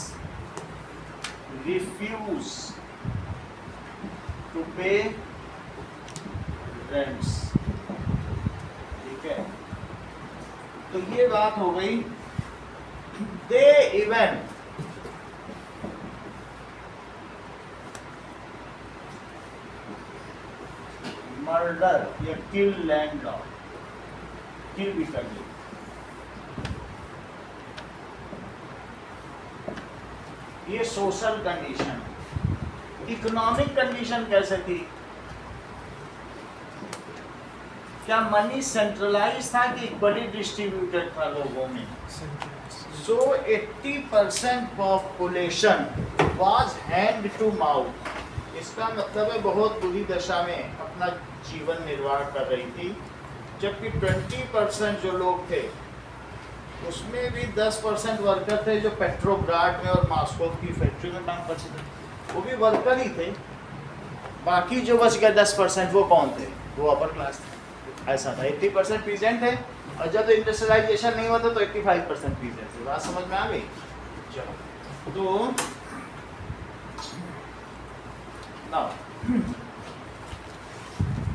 refuse to pay rents. ठीक है, तो ये बात हो गई। दे इवन मर्डर या किल लैंडलॉर्ड, किल भी कर दी। ये सोशल कंडीशन। इकोनॉमिक कंडीशन कैसे थी? क्या मनी सेंट्रलाइज था कि इक्वली डिस्ट्रीब्यूटेड था लोगों में? So 80% population was hand to mouth. इसका मतलब है बहुत बुरी दशा में अपना जीवन निर्वाह कर रही थी, जबकि 20% जो लोग थे उसमें भी 10% वर्कर थे जो पेट्रोग्राड में और मॉस्को की फैक्ट्री में काम करते थे, वो भी वर्कर ही थे। बाकी जो बच गए 10% वो कौन थे? वो अपर क्लास थे। ऐसा था। 80% पीजेंट थे, और जब इंडस्ट्रियलाइजेशन नहीं होता तो 85% पीजेंट थे। बात समझ में आ गई? चलो, तो now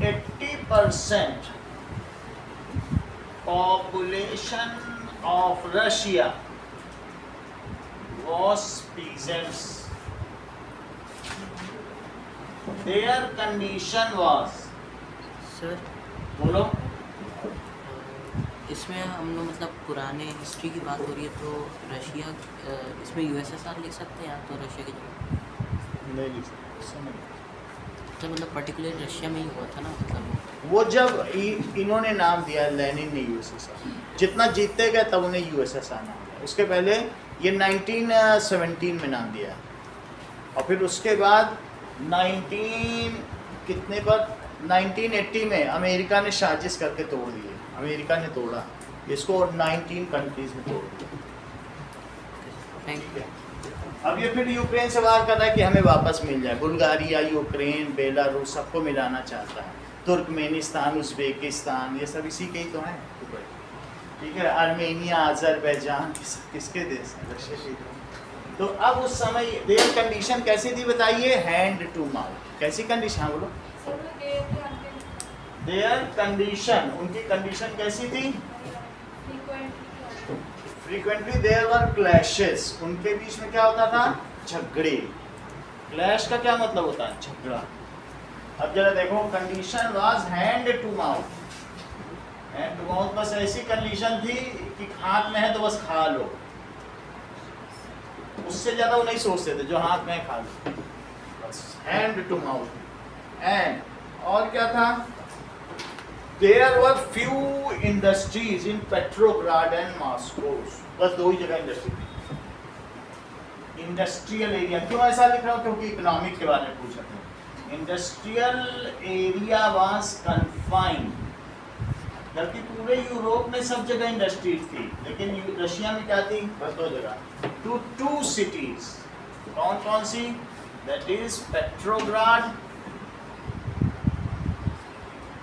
80% population of Russia was peasants. Their condition was, sir बोलो। इसमें हम लोग मतलब पुराने हिस्ट्री की बात हो रही है तो रशिया इसमें यूएसएसआर लिख सकते हैं या तो रशिया की जगह? नहीं लिख सकते। तो मतलब पर्टिकुलर रशिया में ही हुआ था ना, मतलब वो जब इन्होंने नाम दिया, लेनिन ने यूएसएसआर, जितना जीतते गए तब उन्हें यूएसएसआर नाम दिया। उसके पहले ये 1917 में नाम दिया, और फिर उसके बाद 1980 में अमेरिका ने साजिश करके तोड़ दिए। अमेरिका ने तोड़ा इसको और 19 कंट्रीज में तोड़ दिया। Thank you. अब ये फिर यूक्रेन से वार कर रहा है कि हमें वापस मिल जाए। बुल्गारिया, यूक्रेन, बेलारूस सबको मिलाना चाहता है। तुर्कमेनिस्तान, उज़्बेकिस्तान, ये सब इसी के ही तो हैं। ठीक है, आर्मेनिया, अज़रबैजान, किसके देश हैं? रशिया के। तो अब उस समय देयर कंडीशन कैसी थी बताइए? Hand to mouth. कैसी कंडीशन? हाँ बोलो। देयर कंडीशन, उनकी कंडीशन कैसी थी? Frequently there were clashes. उनके बीच में क्या होता था? झगड़े। क्लैश का क्या मतलब होता है? झगड़ा। अब जरा देखो, condition was hand to mouth. Hand to mouth बस ऐसी कंडीशन थी कि हाथ में है तो बस खा लो, उससे ज्यादा वो नहीं सोचते थे, जो हाथ में है खा लो बस। Hand to mouth. एंड और क्या था? There were few industries in Petrograd and Moscow. बस दो ही जगह इंडस्ट्री थी। इंडस्ट्रियल एरिया, क्यों ऐसा लिख रहा हूँ? क्योंकि इकोनॉमिक के बारे में पूछा था। Industrial area was confined. जबकि पूरे यूरोप में सब जगह इंडस्ट्रीज थी, लेकिन रशिया में क्या थी? बस दो जगह, टू सिटीज। कौन कौन सी? दैट इज पेट्रोग्राड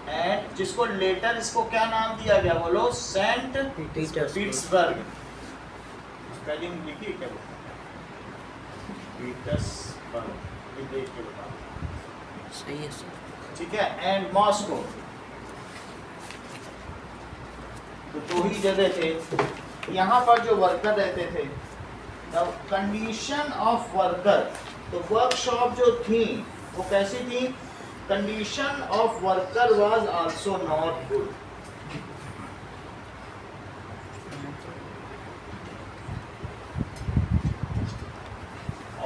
एंड जिसको लेटर इसको क्या नाम दिया गया बोलो, सेंट पीटर्सबर्ग। स्पेलिंग लिखी क्या बोलो, पीटर्सबर्ग, ये देख के बताओ। सही है सर। ठीक है, एंड मॉस्को। तो दो ही जगह थे यहाँ पर जो वर्कर रहते थे। द कंडीशन ऑफ वर्कर, तो वर्कशॉप जो थी वो कैसी थी, condition of worker was also not good.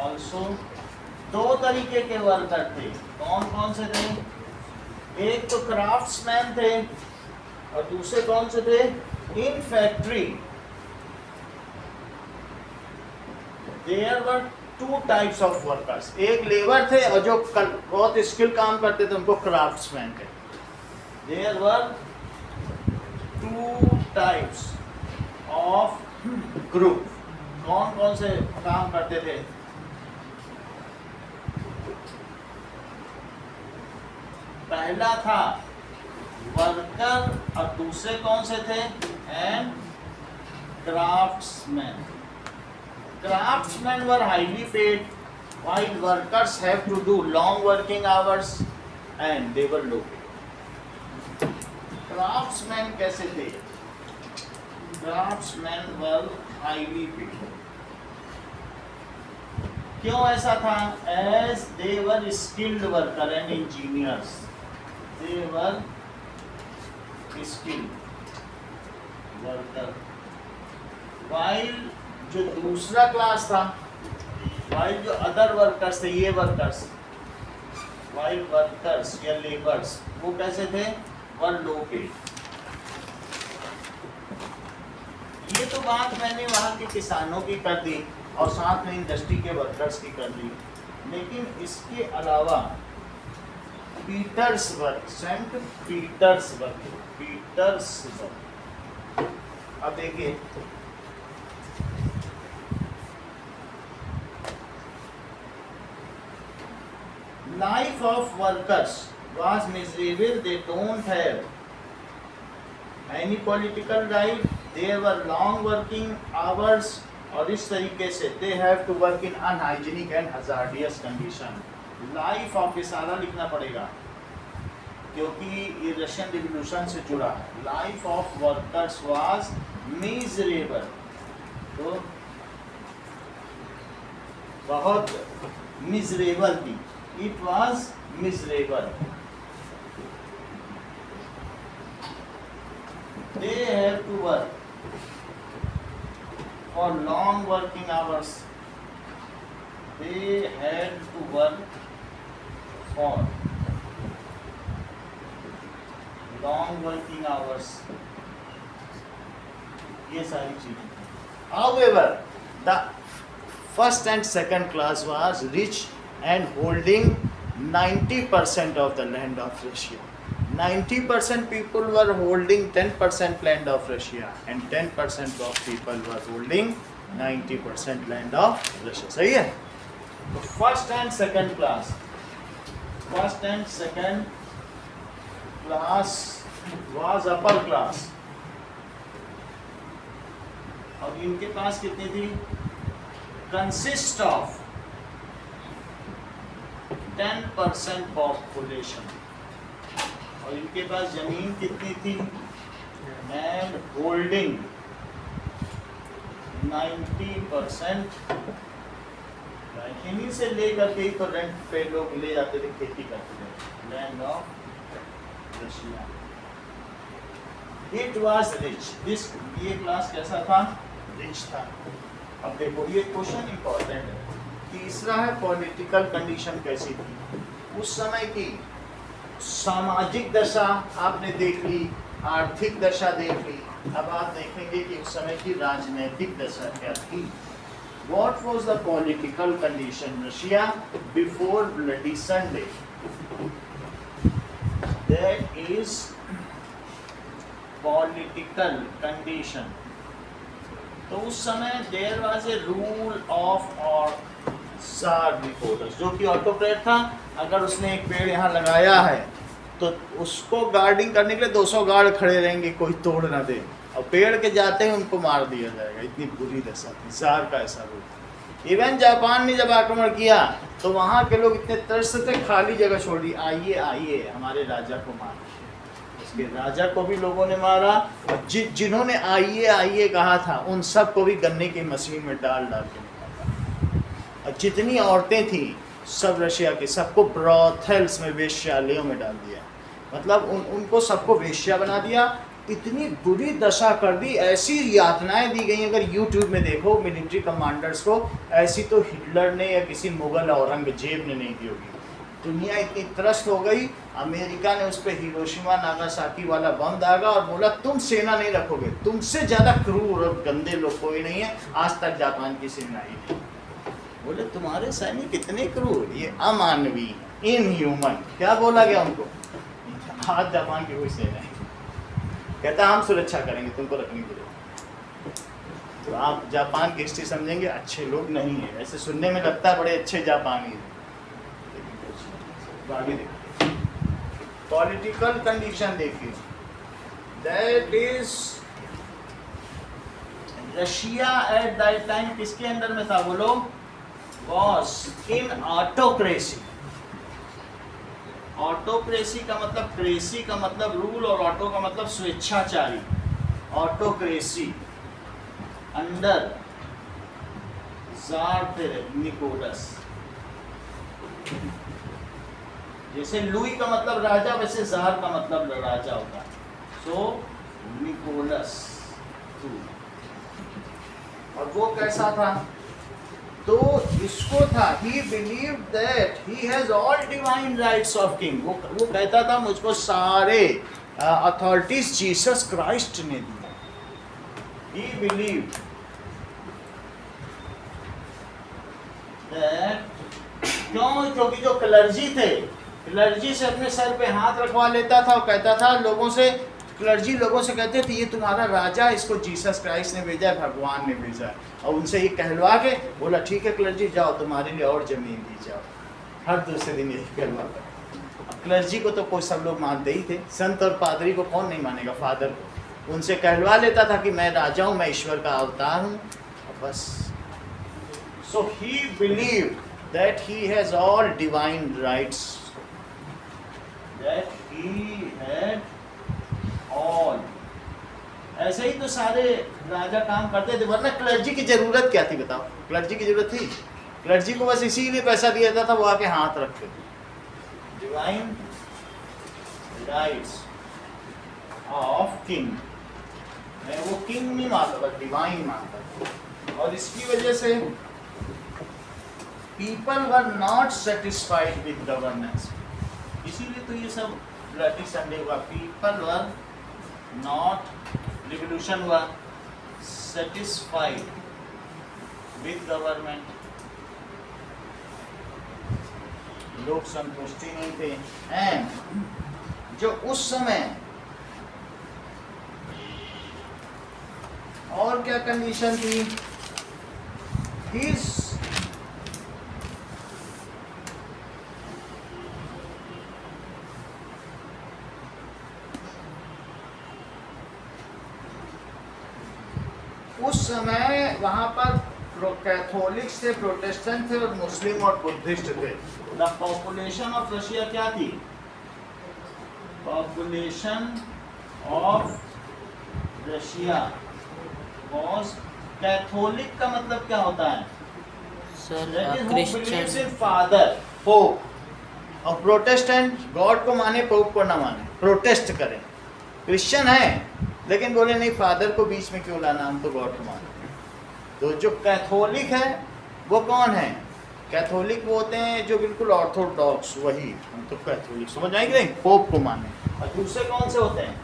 Also दो तरीके के वर्कर थे, कौन कौन से थे, एक तो क्राफ्ट्समैन थे और दूसरे कौन से थे, in factory. There were two types of workers, एक लेबर थे और जो बहुत स्किल काम करते थे उनको क्राफ्ट्समैन कहते। There were two types of group, कौन कौन से काम करते थे, पहला था वर्कर और दूसरे कौन से थे, and craftsmen. Craftsmen were highly paid, while workers have to do long working hours and they were low paid. Craftsmen कैसे थे, craftsmen were highly paid. क्यों ऐसा था, as they were skilled worker and engineers. They were skilled worker. While जो दूसरा class था, while जो other workers थे, ये वर्कर्स, while वर्कर्स या लेबर्स वो कैसे थे, वर लो पेड। ये तो बात मैंने वहाँ के किसानों की कर दी और साथ में इंडस्ट्री के वर्कर्स की कर दी, लेकिन इसके अलावा पीटर्सबर्ग, सेंट पीटर्सबर्ग, पीटर्सबर्ग। अब देखिए life of workers was miserable. They don't have any political right. There were long working hours और इस तरीके से they have to work in unhygienic and hazardous condition. Life of ये सारा लिखना पड़ेगा क्योंकि ये रशियन रिवॉल्यूशन से जुड़ा है। Life of workers was miserable, तो बहुत मिजरेबल थी। It was miserable. They have to work for long working hours. They had to work for long working hours. ये सारी चीजें। However, the first and second class was rich and holding 90% of the land of Russia. 90% people were holding 10% land of Russia and 10% of people were holding 90% land of Russia. सही है? तो first and second class was upper class और इनके पास कितनी थी? Consist of 10% population और इनके पास जमीन कितनी थी, एंड होल्डिंग 90%। इन्हीं से लेकर के ही तो रेंट पे लोग ले जाते थे, खेती करते थे। Land of Russia. It was rich, this ये क्लास कैसा था, रिच था। अब देखो ये क्वेश्चन इंपॉर्टेंट है। तीसरा है पॉलिटिकल कंडीशन कैसी थी उस समय की। सामाजिक दशा आपने देख ली, आर्थिक दशा देख ली, अब आप देखेंगे कि उस समय की राजनीतिक दशा क्या थी। What was the political condition Russia before Bloody Sunday? That is political condition. तो उस समय there was a rule of और सार रिपोर्टर्स, जो कि ऑटोक्रेट था। अगर उसने एक पेड़ यहाँ लगाया है तो उसको गार्डिंग करने के लिए 200 गार्ड खड़े रहेंगे, कोई तोड़ ना दे, और पेड़ के जाते ही उनको मार दिया जाएगा। इतनी बुरी दशा थी, जार का ऐसा रूप। इवन जापान ने जब आक्रमण किया तो वहाँ के लोग इतने तरस थे, खाली जगह छोड़ दी, आइए आइए हमारे राजा को मार। उसके राजा को भी लोगों ने मारा, और जिन्होंने आइए आइए कहा था उन सब को भी गन्ने की मशीन में डाल डाल के निकाला। और जितनी औरतें थी सब रशिया के, सबको ब्रॉथल्स में, वेश्यालयों में डाल दिया। मतलब उनको सबको वेश्या बना दिया। इतनी बुरी दशा कर दी, ऐसी यातनाएं दी गई, अगर यूट्यूब में देखो मिलिट्री कमांडर्स को, ऐसी तो हिटलर ने या किसी मुगल औरंगजेब ने नहीं दी होगी। दुनिया इतनी त्रस्त हो गई, अमेरिका ने उस पर हिरोशिमा नागासाकी वाला बम दागा और बोला तुम सेना नहीं रखोगे, तुमसे ज़्यादा क्रूर और गंदे लोग कोई नहीं है, आज तक जापान की सेना ही नहीं। बोले तुम्हारे सैनिक कितने क्रूर, ये अमानवीय, इनह्यूमन, क्या बोला गया उनको। आज जापान की कोई सेना है, कहता हम सुरक्षा करेंगे, तुमको रखने के लिए। तो आप जापान की हिस्ट्री समझेंगे, अच्छे लोग नहीं है, ऐसे सुनने में लगता है बड़े अच्छे जापानी हैं, लेकिन आगे देखिए पॉलिटिकल कंडीशन देखिए। That is Russia eight that time किसके अंडर में था बोलो, वॉज इन ऑटोक्रेसी। ऑटोक्रेसी का मतलब, क्रेसी का मतलब रूल और ऑटो का मतलब स्वेच्छाचारी। Autocracy under tsar Nicholas. जैसे लुई का मतलब राजा, वैसे जार का मतलब राजा होता है। सो निकोलस II। और वो कैसा था, तो इसको था, ही believe that he has all divine rights of king. वो कहता था मुझको सारे अथॉरिटीज जीसस क्राइस्ट ने दिया। ही बिलीव दैट, क्यों, क्योंकि जो क्लर्जी थे, क्लर्जी से अपने सर पे हाथ रखवा लेता था और कहता था लोगों से, क्लर्जी लोगों से कहते थे ये तुम्हारा राजा, इसको जीसस क्राइस्ट ने भेजा है, भगवान ने भेजा है। और उनसे ये कहलवा के बोला ठीक है क्लर्जी जाओ, तुम्हारे लिए और जमीन दी जाओ। हर दूसरे दिन यही कहलवाता। अब क्लर्जी को तो कोई सब लोग मानते ही थे, संत और पादरी को कौन नहीं मानेगा, फादर को। उनसे कहलवा लेता था कि मैं राजा हूँ, मैं ईश्वर का अवतार हूँ, बस। So he believe that he has all divine rights, that he had all. ऐसे ही तो सारे राजा काम करते थे, वरना क्लर्जी की जरूरत क्या थी बताओ, क्लर्जी की जरूरत थी, क्लर्जी को बस इसीलिए पैसा दिया जाता था, वो आके हाथ रखते थे। डिवाइन राइट्स ऑफ किंग, मैं वो किंग नहीं मानता, बस डिवाइन मानता। और इसकी वजह से people were not satisfied with governance, इसीलिए तो ये सब ब्लडी संडे हुआ। पीपल वर नॉट, रिवोल्यूशन हुआ, सेटिस्फाइड विद गवर्नमेंट, लोग संतुष्टि नहीं थे। एंड जो उस समय और क्या कंडीशन थी, हिज उस समय वहाँ पर कैथोलिक थे, प्रोटेस्टेंट थे और मुस्लिम और बुद्धिस्ट थे। द पॉपुलेशन ऑफ रशिया क्या थी, population of Russia was, Catholic का मतलब क्या होता है सर, क्रिश्चियन, फादर पोप, और प्रोटेस्टेंट गॉड को माने, पोप को ना माने, प्रोटेस्ट करें। क्रिश्चियन है लेकिन बोले नहीं फादर को बीच में क्यों लाना, हम तो गॉड को मानते हैं। तो जो कैथोलिक है वो कौन है, कैथोलिक वो होते हैं जो बिल्कुल ऑर्थोडॉक्स, वही हम तो कैथोलिक समझ आएंगे नहीं, पोप को माने। और दूसरे कौन से होते हैं,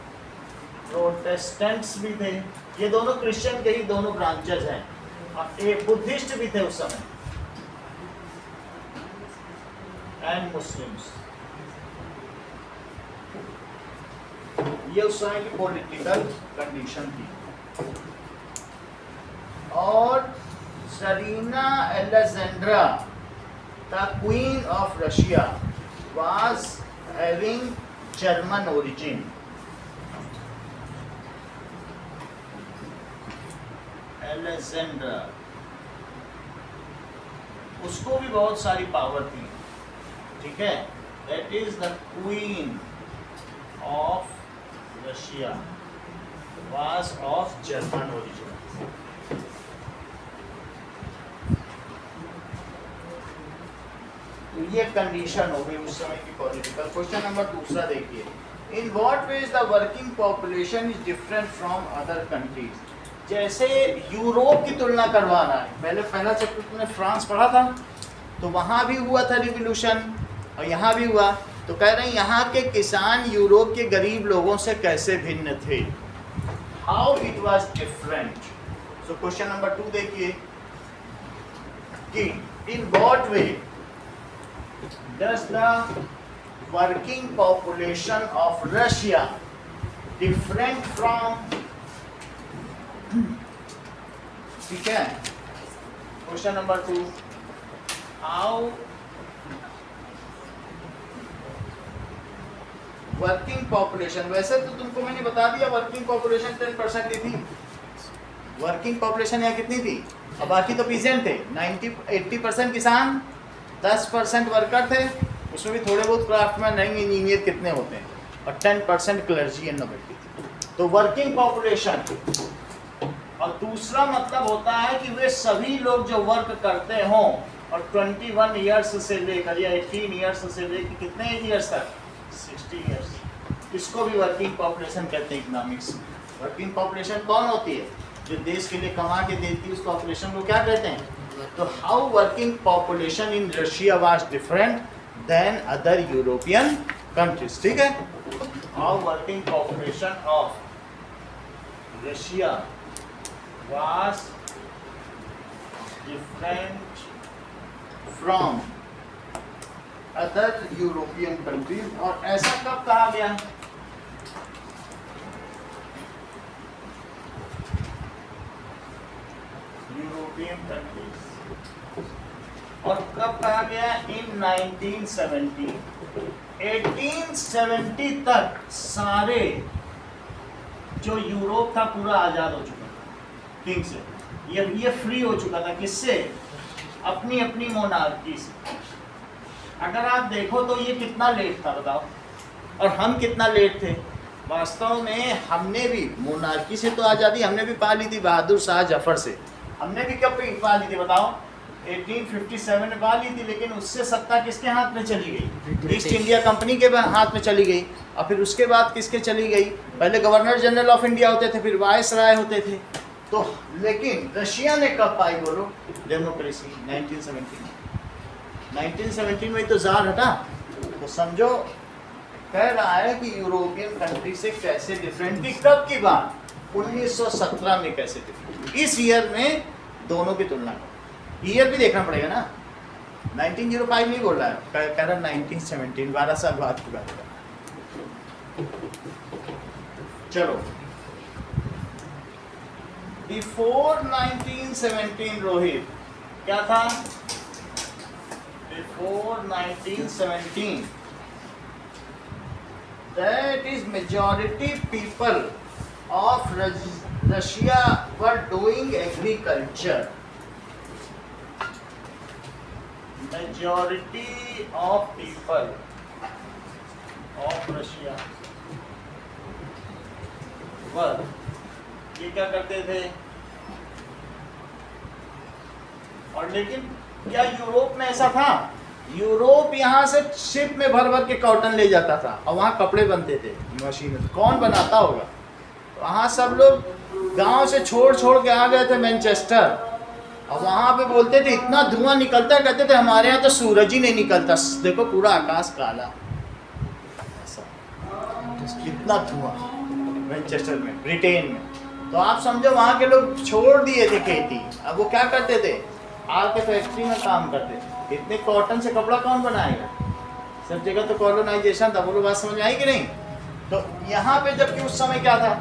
प्रोटेस्टेंट्स भी थे। ये दोनों क्रिश्चियन के ही दोनों ब्रांचेज हैं। और एक बुद्धिस्ट भी थे उस समय, एंड मुस्लिम्स। ये उस समय की पॉलिटिकल कंडीशन थी। और tsarina Alexandra the queen of Russia was having German origin, Alexander, उसको भी बहुत सारी पावर थी, ठीक है। That is the queen of Russia, was of German origin. तो ये कंडीशन हो गई उस समय की पॉलिटिकल। क्वेश्चन नंबर दूसरा देखिए, in what way is the working population is different from other countries. जैसे यूरोप की तुलना करवाना है, पहला चैप्टर तुमने फ्रांस पढ़ा था, तो वहाँ भी हुआ था रिवॉल्यूशन और यहाँ भी हुआ, तो कह रहे हैं यहाँ के किसान यूरोप के गरीब लोगों से कैसे भिन्न थे, how it was different. So question number 2 देखिए कि in what way does the working population of Russia different from, ठीक है। Question number 2, how working population, वैसे तो तुमको मैंने बता दिया वर्किंग पॉपुलेशन 10% ही थी, वर्किंग पॉपुलेशन यहाँ कितनी थी, और बाकी तो पीजेंट थे, 80% किसान, 10% वर्कर थे, उसमें भी थोड़े बहुत क्राफ्टमैन रहेंगे, इंजीनियर कितने होते हैं, और 10% क्लर्जी एंड नोबिलिटी थी। तो वर्किंग पॉपुलेशन, और दूसरा मतलब होता है कि वे सभी लोग जो वर्क करते हों और 21 ईयर्स से लेकर या 18 ईयर्स से लेकर कितने ईयर्स तक, 60 ईयर्स, इसको भी वर्किंग पॉपुलेशन कहते हैं इकोनॉमिक्स। वर्किंग पॉपुलेशन कौन होती है, जो देश के लिए कमा के देती है, उस पॉपुलेशन को क्या कहते हैं। तो how working population in Russia was different then other European countries, ठीक है। How working population of Russia was different from other European countries, और ऐसा कब कहा गया, यूरोपियन कंट्रीज, और कब कहा गया, इन 1970। 1870 तक सारे जो यूरोप था पूरा आजाद हो चुका किंग से, ये फ्री हो चुका था, किससे, अपनी अपनी मोनार्की से। अगर आप देखो तो ये कितना लेट था बताओ, और हम कितना लेट थे। वास्तव में हमने भी मोनार्की से तो आज़ादी हमने भी पा ली थी, बहादुर शाह जफर से, हमने भी कब पा ली थी बताओ, 1857 में पा ली थी, लेकिन उससे सत्ता किसके हाथ में चली गई, ईस्ट इंडिया कंपनी के हाथ में चली गई, और फिर उसके बाद किसके चली गई, पहले गवर्नर जनरल ऑफ इंडिया होते थे, फिर वायसराय होते थे। तो लेकिन रशिया ने कब पाई बोलो डेमोक्रेसी, 1917 में तो जार हटा। तो समझो कह रहा है कि यूरोपियन कंट्री से कैसे डिफरेंट थी, कब की बात, 1917 में कैसे डिफरेंट, इस ईयर में दोनों की तुलना करो, ईयर भी देखना पड़ेगा ना, 1905 नहीं बोल रहा है, कह रहा 1917, 12 साल बाद की बात है। चलो बिफोर 1917 रोहित क्या था, before 1917 that is majority people of Russia were doing agriculture, majority of people of Russia were, ये क्या करते थे, और लेकिन क्या यूरोप में ऐसा था, यूरोप यहाँ से शिप में भर भर के कॉटन ले जाता था, और वहाँ कपड़े बनते थे मशीन में, कौन बनाता होगा, वहाँ सब लोग गांव से छोड़ छोड़ के आ गए थे मैनचेस्टर, और वहाँ पे बोलते थे इतना धुआं निकलता है, कहते थे हमारे यहाँ तो सूरज ही नहीं निकलता, देखो पूरा आकाश काला, कितना धुआं मैनचेस्टर में, ब्रिटेन में। तो आप समझो वहाँ के लोग छोड़ दिए थे खेती, अब वो क्या करते थे, आके फैक्ट्री में काम करते थे। इतने कॉटन से कपड़ा कौन बनाएगा, सब जगह तो कॉलोनाइजेशन था, बोलो बात समझ आई कि नहीं। तो यहाँ पे जबकि उस समय क्या था,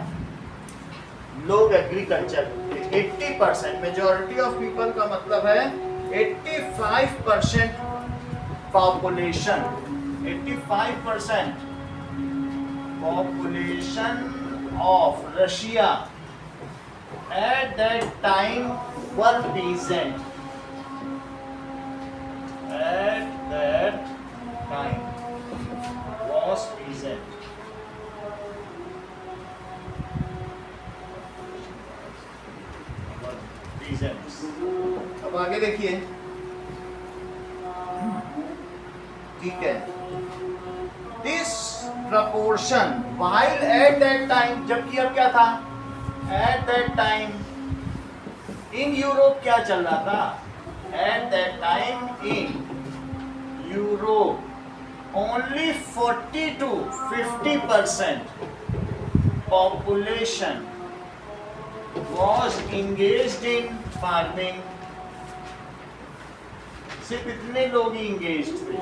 लोग एग्रीकल्चर, 80% मेजॉरिटी ऑफ पीपल का मतलब है 85% population, 85% population of Russia at that time were peasant. At that time was peasant. Peasants. अब आगे देखिए, ठीक है, this proportion while at that time, जबकि अब क्या था, at that time in Europe क्या चल रहा था, at that time in Europe only 40 to 50% population was engaged in farming. सिर्फ इतने लोग ही इंगेज थे.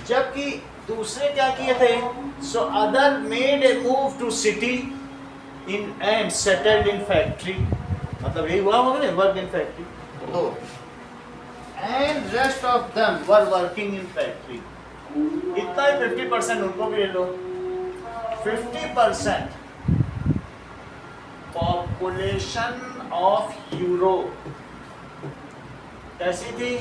जबकि दूसरे क्या किए थे, so other made a move to city in and settled in factory, मतलब यही हुआ होगा ना, वर्क इन फैक्ट्री. तो and rest of them were working in factory. इतना ही 50% उनको भी ले लो. 50% पॉपुलेशन ऑफ यूरोप कैसी थी,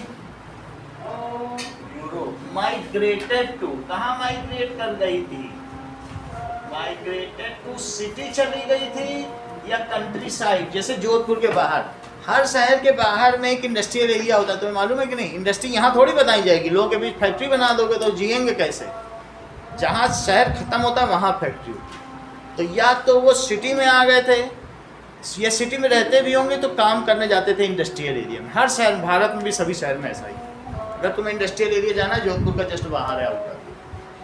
यूरोप माइग्रेटेड टू, कहाँ माइग्रेट कर गई थी, माइग्रेटेड टू सिटी चली गई थी या कंट्री साइड. जैसे जोधपुर के बाहर, हर शहर के बाहर में एक इंडस्ट्रियल एरिया होता है, तुम्हें मालूम है कि नहीं. इंडस्ट्री यहाँ थोड़ी बताई जाएगी, लोगों के बीच फैक्ट्री बना दोगे तो जिएंगे कैसे. जहाँ शहर खत्म होता है वहाँ फैक्ट्री. तो या तो वो सिटी में आ गए थे या सिटी में रहते भी होंगे तो काम करने जाते थे इंडस्ट्रियल एरिया में. हर शहर, भारत में भी सभी शहर में ऐसा ही. अगर तुम्हें इंडस्ट्रियल एरिया जाना है, जोधपुर का जस्ट बाहर है आउटर,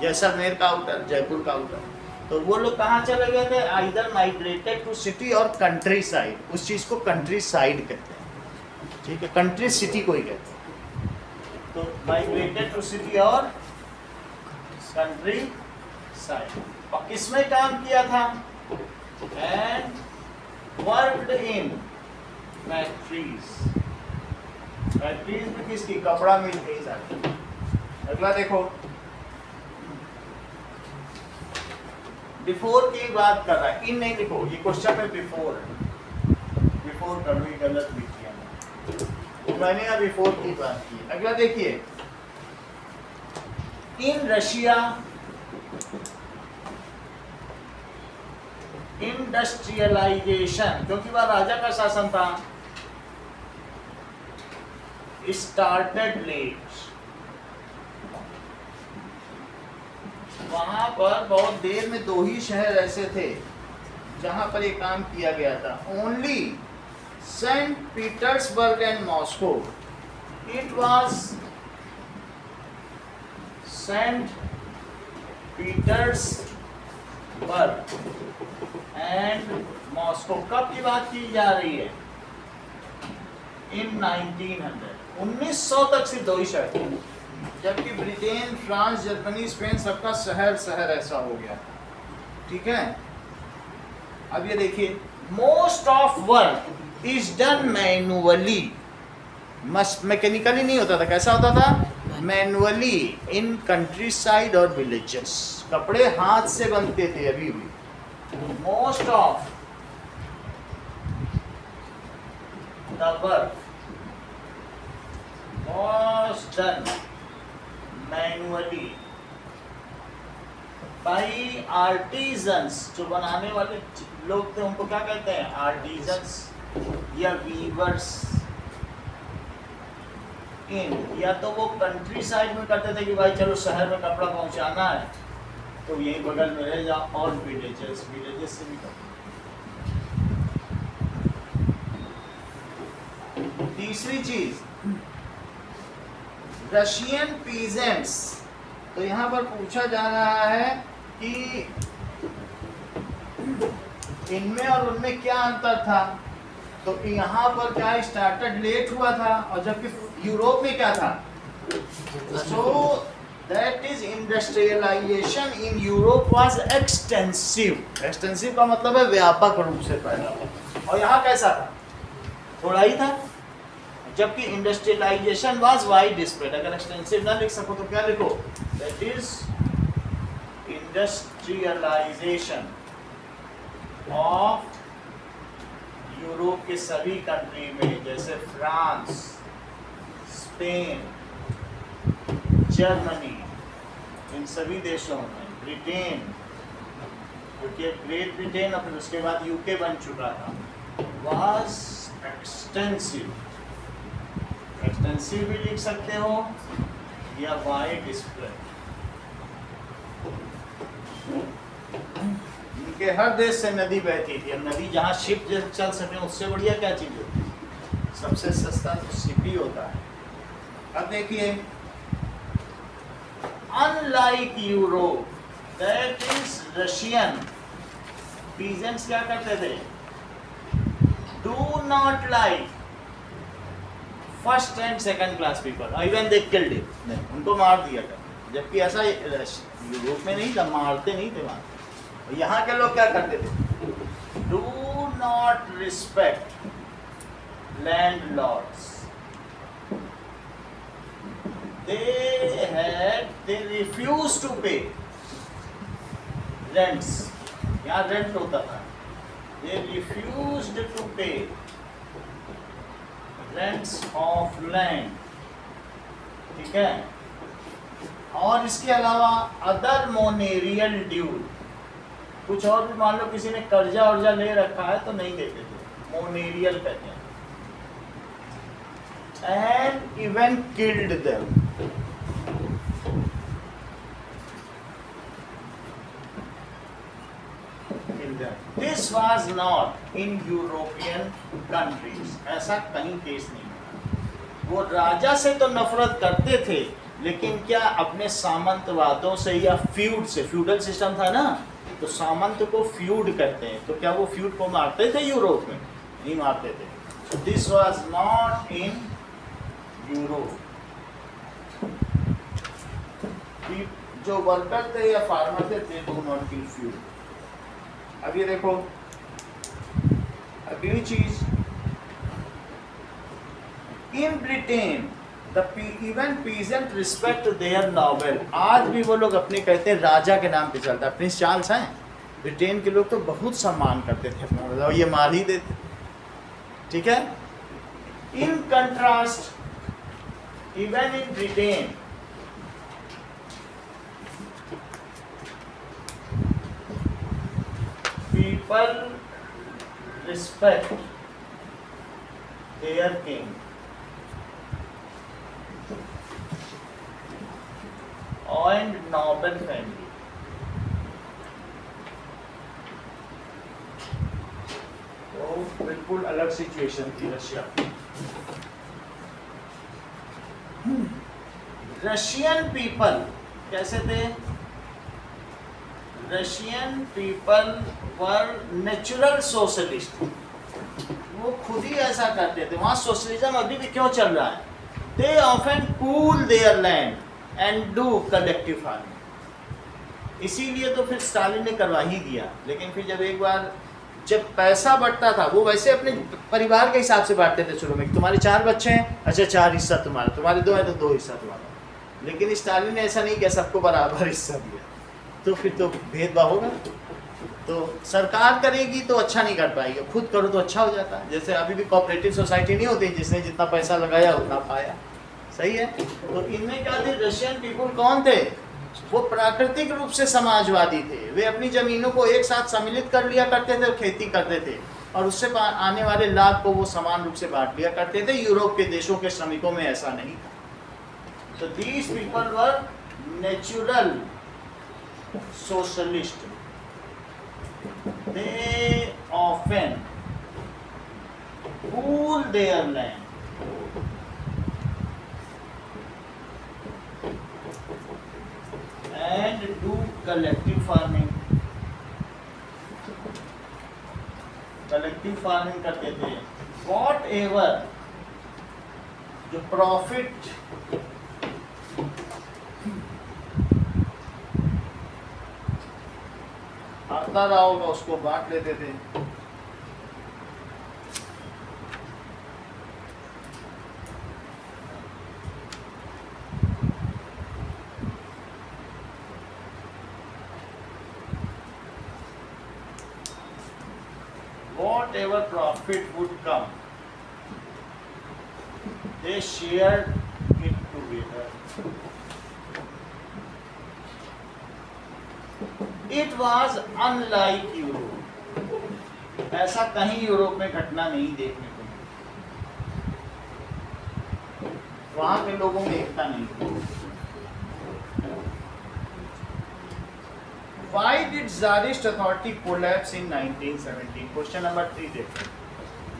जैसलमेर का आउटर, जयपुर का आउटर, तो वो लोग कहाँ चले गए थे, आइदर माइग्रेटेड टू सिटी और कंट्री साइड. उस चीज़ को कंट्री साइड कहते हैं, ठीक है, कंट्री सिटी को ही कहते हैं. तो माइग्रेटेड टू सिटी और कंट्री साइड. और किसमें काम किया था, and worked in factories. Factories में किसकी, कपड़ा मिल गई सारी. अगला देखो, बिफोर की बात कर रहा है, इन नहीं लिखो, ये क्वेश्चन में बिफोर है. बिफोर कर लो, ये गलत लिख दिया मैंने, यहाँ बिफोर की बात की. अगला देखिए, इन रशिया इंडस्ट्रियलाइजेशन, क्योंकि वह राजा का शासन था, स्टार्टेड लेट. वहां पर बहुत देर में दो ही शहर ऐसे थे जहां पर ये काम किया गया था, only Saint Petersburg and Moscow. It was sent Petersburg and Moscow. कब की बात की जा रही है, इन 1900. 1900 तक सिर्फ दो ही शहर थे, जबकि ब्रिटेन, फ्रांस, जर्मनी, स्पेन, सबका शहर शहर ऐसा हो गया. ठीक है, अब ये देखिए, most of work is done manually. Mechanically नहीं होता था, कैसा होता था, मैनुअली, इन कंट्री साइड और विलेजेस. कपड़े हाथ से बनते थे अभी भी. Most of the work was done manually by artisans. जो बनाने वाले लोग थे उनको क्या कहते हैं, आर्टिजन्स या वीवर्स. इन, या तो वो कंट्री साइड में करते थे कि भाई चलो शहर में कपड़ा पहुंचाना है तो यही बगल में रह जाओ, और विलेजेस से भी करते. तीसरी चीज, रशियन पीजेंट्स. तो यहाँ पर पूछा जा रहा है कि इनमें और उनमें क्या अंतर था. तो यहाँ पर क्या स्टार्टेड लेट हुआ था, और जबकि यूरोप में क्या था. So that is industrialization in Europe was extensive. Extensive का मतलब है व्यापक रूप से फैला. और यहाँ कैसा था, थोड़ा ही था. जबकि इंडस्ट्रियलाइजेशन वाज वाइड स्प्रेड। अगर एक्सटेंसिव ना लिख सको तो क्या लिखो, that is industrialization of Europe के सभी कंट्री में, जैसे फ्रांस, स्पेन, जर्मनी, इन सभी देशों में, ब्रिटेन, क्योंकि ग्रेट ब्रिटेन और फिर उसके बाद यूके बन चुका था, वाज एक्सटेंसिव। एक्सटेंसिव भी लिख सकते हो या वाइड स्प्रेड। इनके हर देश से नदी बहती थी। अब नदी जहाँ शिप चल सके उससे बढ़िया क्या चीज होती है? सबसे सस्ता तो शिप ही होता है। अब देखिए, unlike Europe, that is Russian peasants क्या करते थे? Do not like first and second class people, even they killed him, उनको मार दिया था। जबकि ऐसा यूरोप में नहीं था, मारते नहीं थे वहाँ। यहाँ के लोग क्या करते थे? Do not respect landlords, they refused to pay rents, यहाँ रेंट होता था, they refused to pay rents of land, ठीक है। और इसके अलावा अदर मोनेरियल ड्यू, कुछ और भी मान लो किसी ने कर्जा वर्जा ले रखा है तो नहीं देते थे, मोनेरियल कहते हैं। And even killed them. This was not in European countries. ऐसा कहीं केस नहीं है। वो राजा से तो नफरत करते थे, लेकिन क्या अपने सामंतवादों से या फ्यूड से, फ्यूडल सिस्टम था ना, तो सामंत को फ्यूड करते हैं, तो क्या वो फ्यूड को मारते थे यूरोप में? नहीं मारते थे। This was not in Europe. जो वर्कर थे या फार्मर थे, they do not kill feud. अब ये देखो, अगली चीज, in Britain the even peasant respect their noble. आज भी वो लोग अपने कहते हैं राजा के नाम पे चलता है। प्रिंस चार्ल्स हैं, ब्रिटेन के लोग तो बहुत सम्मान करते थे अपना, ये मार ही देते, ठीक है। In contrast, even in Britain, people respect their king and noble family. तो बिल्कुल अलग सिचुएशन थी रशिया की। रशियन पीपल कैसे थे? Russian people were natural socialist. वो खुद ही ऐसा करते थे। वहाँ सोशलिज्म अभी भी क्यों चल रहा है? They often cool there land and do collective farming. इसीलिए तो फिर स्टालिन ने करवा ही दिया। लेकिन फिर जब एक बार जब पैसा बढ़ता था, वो वैसे अपने परिवार के हिसाब से बांटते थे। शुरू में तुम्हारे 4 बच्चे हैं, अच्छा 4 हिस्सा तुम्हारा, तुम्हारे 2 हैं तो 2 हिस्सा तुम्हारा। लेकिन स्टालिन ने ऐसा नहीं किया, सबको बराबर हिस्सा दिया। तो फिर तो भेदभाव होगा। तो सरकार करेगी तो अच्छा नहीं कर पाएगी, खुद करो तो अच्छा हो जाता है। जैसे अभी भी कोऑपरेटिव सोसाइटी नहीं होती, जिसने जितना पैसा लगाया उतना पाया, सही है। तो इनमें क्या थे? रशियन पीपल कौन थे? वो प्राकृतिक रूप से समाजवादी थे। वे अपनी जमीनों को एक साथ सम्मिलित कर लिया करते थे और खेती करते थे, और उससे आने वाले लाभ को वो समान रूप से बांट लिया करते थे। यूरोप के देशों के श्रमिकों में ऐसा नहीं था। तो these people were natural socialist. They often rule their land and do collective farming. Collective farming करते थे। वॉट एवर जो प्रॉफिट आता रहा होगा उसको बांट लेते थे। whatever profit would come, they shared it together. It was unlike Europe. ऐसा कहीं यूरोप में घटना नहीं देखने को मिली। वहां के लोगों में एकता नहीं थी। Why did Tsarist authority collapse in 1917? Question number 3 देखो.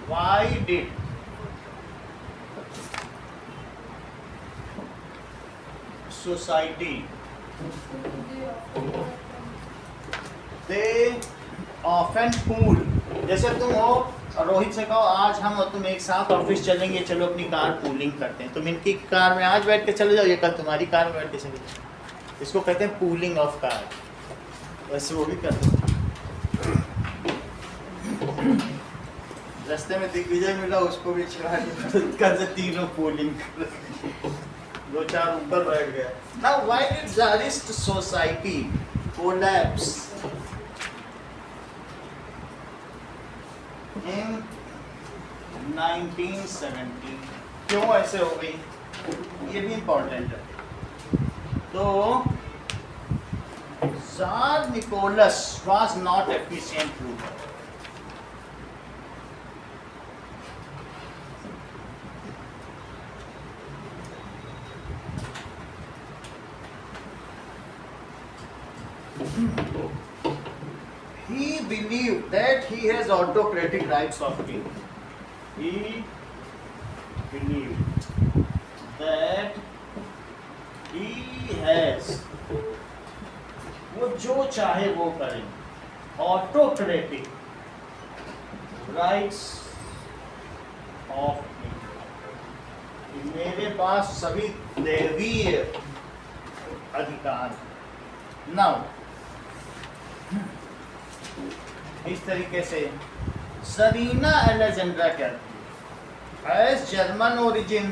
Why did society they often pool? जैसे तुम हो रोहित से कहो आज हम और तुम एक साथ ऑफिस चलेंगे, चलो अपनी कार पूलिंग करते हैं। तुम इनकी कार में आज बैठ के चले जाओ, ये कल तुम्हारी कार में बैठ के चले जाओ। इसको कहते हैं पूलिंग ऑफ कार। वैसे वो भी करते हैं। रास्ते में दिग्विजय मिला, उसको भी चढ़ा के तीनों पूलिंग दो चार ऊपर बैठ गया। Now why did Tsarist society collapse in 1917? क्यों ऐसे हो गई, ये भी इम्पोर्टेंट है। तो Tsar Nicholas was not efficient ruler. He believed that he has autocratic rights of king. He believed that he has, वो जो चाहे वो करे, ऑटोक्रेटिक राइट्स ऑफ king। मेरे पास सभी दैवीय अधिकार। नाउ इस तरीके से सरीना एलेक्जेंड्रा क्या थी? As German origin,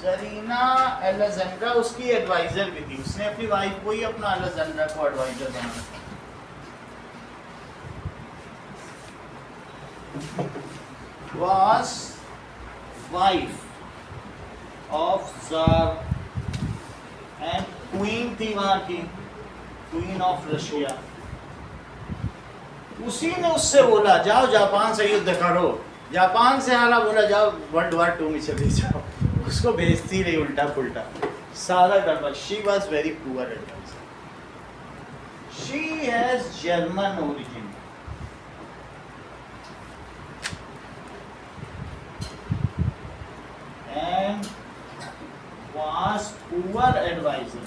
tsarina Alexandra उसकी एडवाइजर भी थी। उसने अपनी वाइफ को ही अपना एलेक्जेंड्रा को एडवाइजर बनाया था। was wife of Tsar and queen थी वहां की, क्वीन ऑफ रशिया। उसी ने उससे बोला जाओ जापान से युद्ध करो, जापान से हारा बोला जाओ वर्ल्ड वॉर 2 में चले जाओ। उसको भेजती रही उल्टा पुल्टा, सारा गड़बड़। She was very poor adviser. She has German origin. And was poor advisor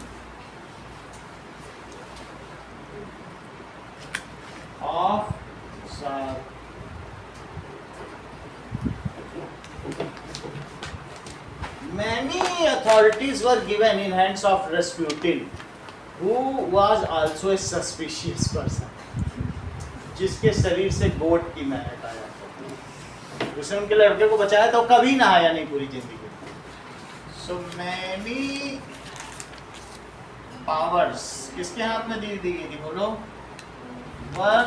of Tsar. Many authorities were given in hands of Rasputin, who was also a suspicious person, जिसके शरीर से गोट की महक आया। उसने उनके लड़के को बचाया तो कभी ना आया नहीं पूरी जिंदगी। सो मैनी पावर्स किसके हाथ में दे दी गई थी बोलो? वर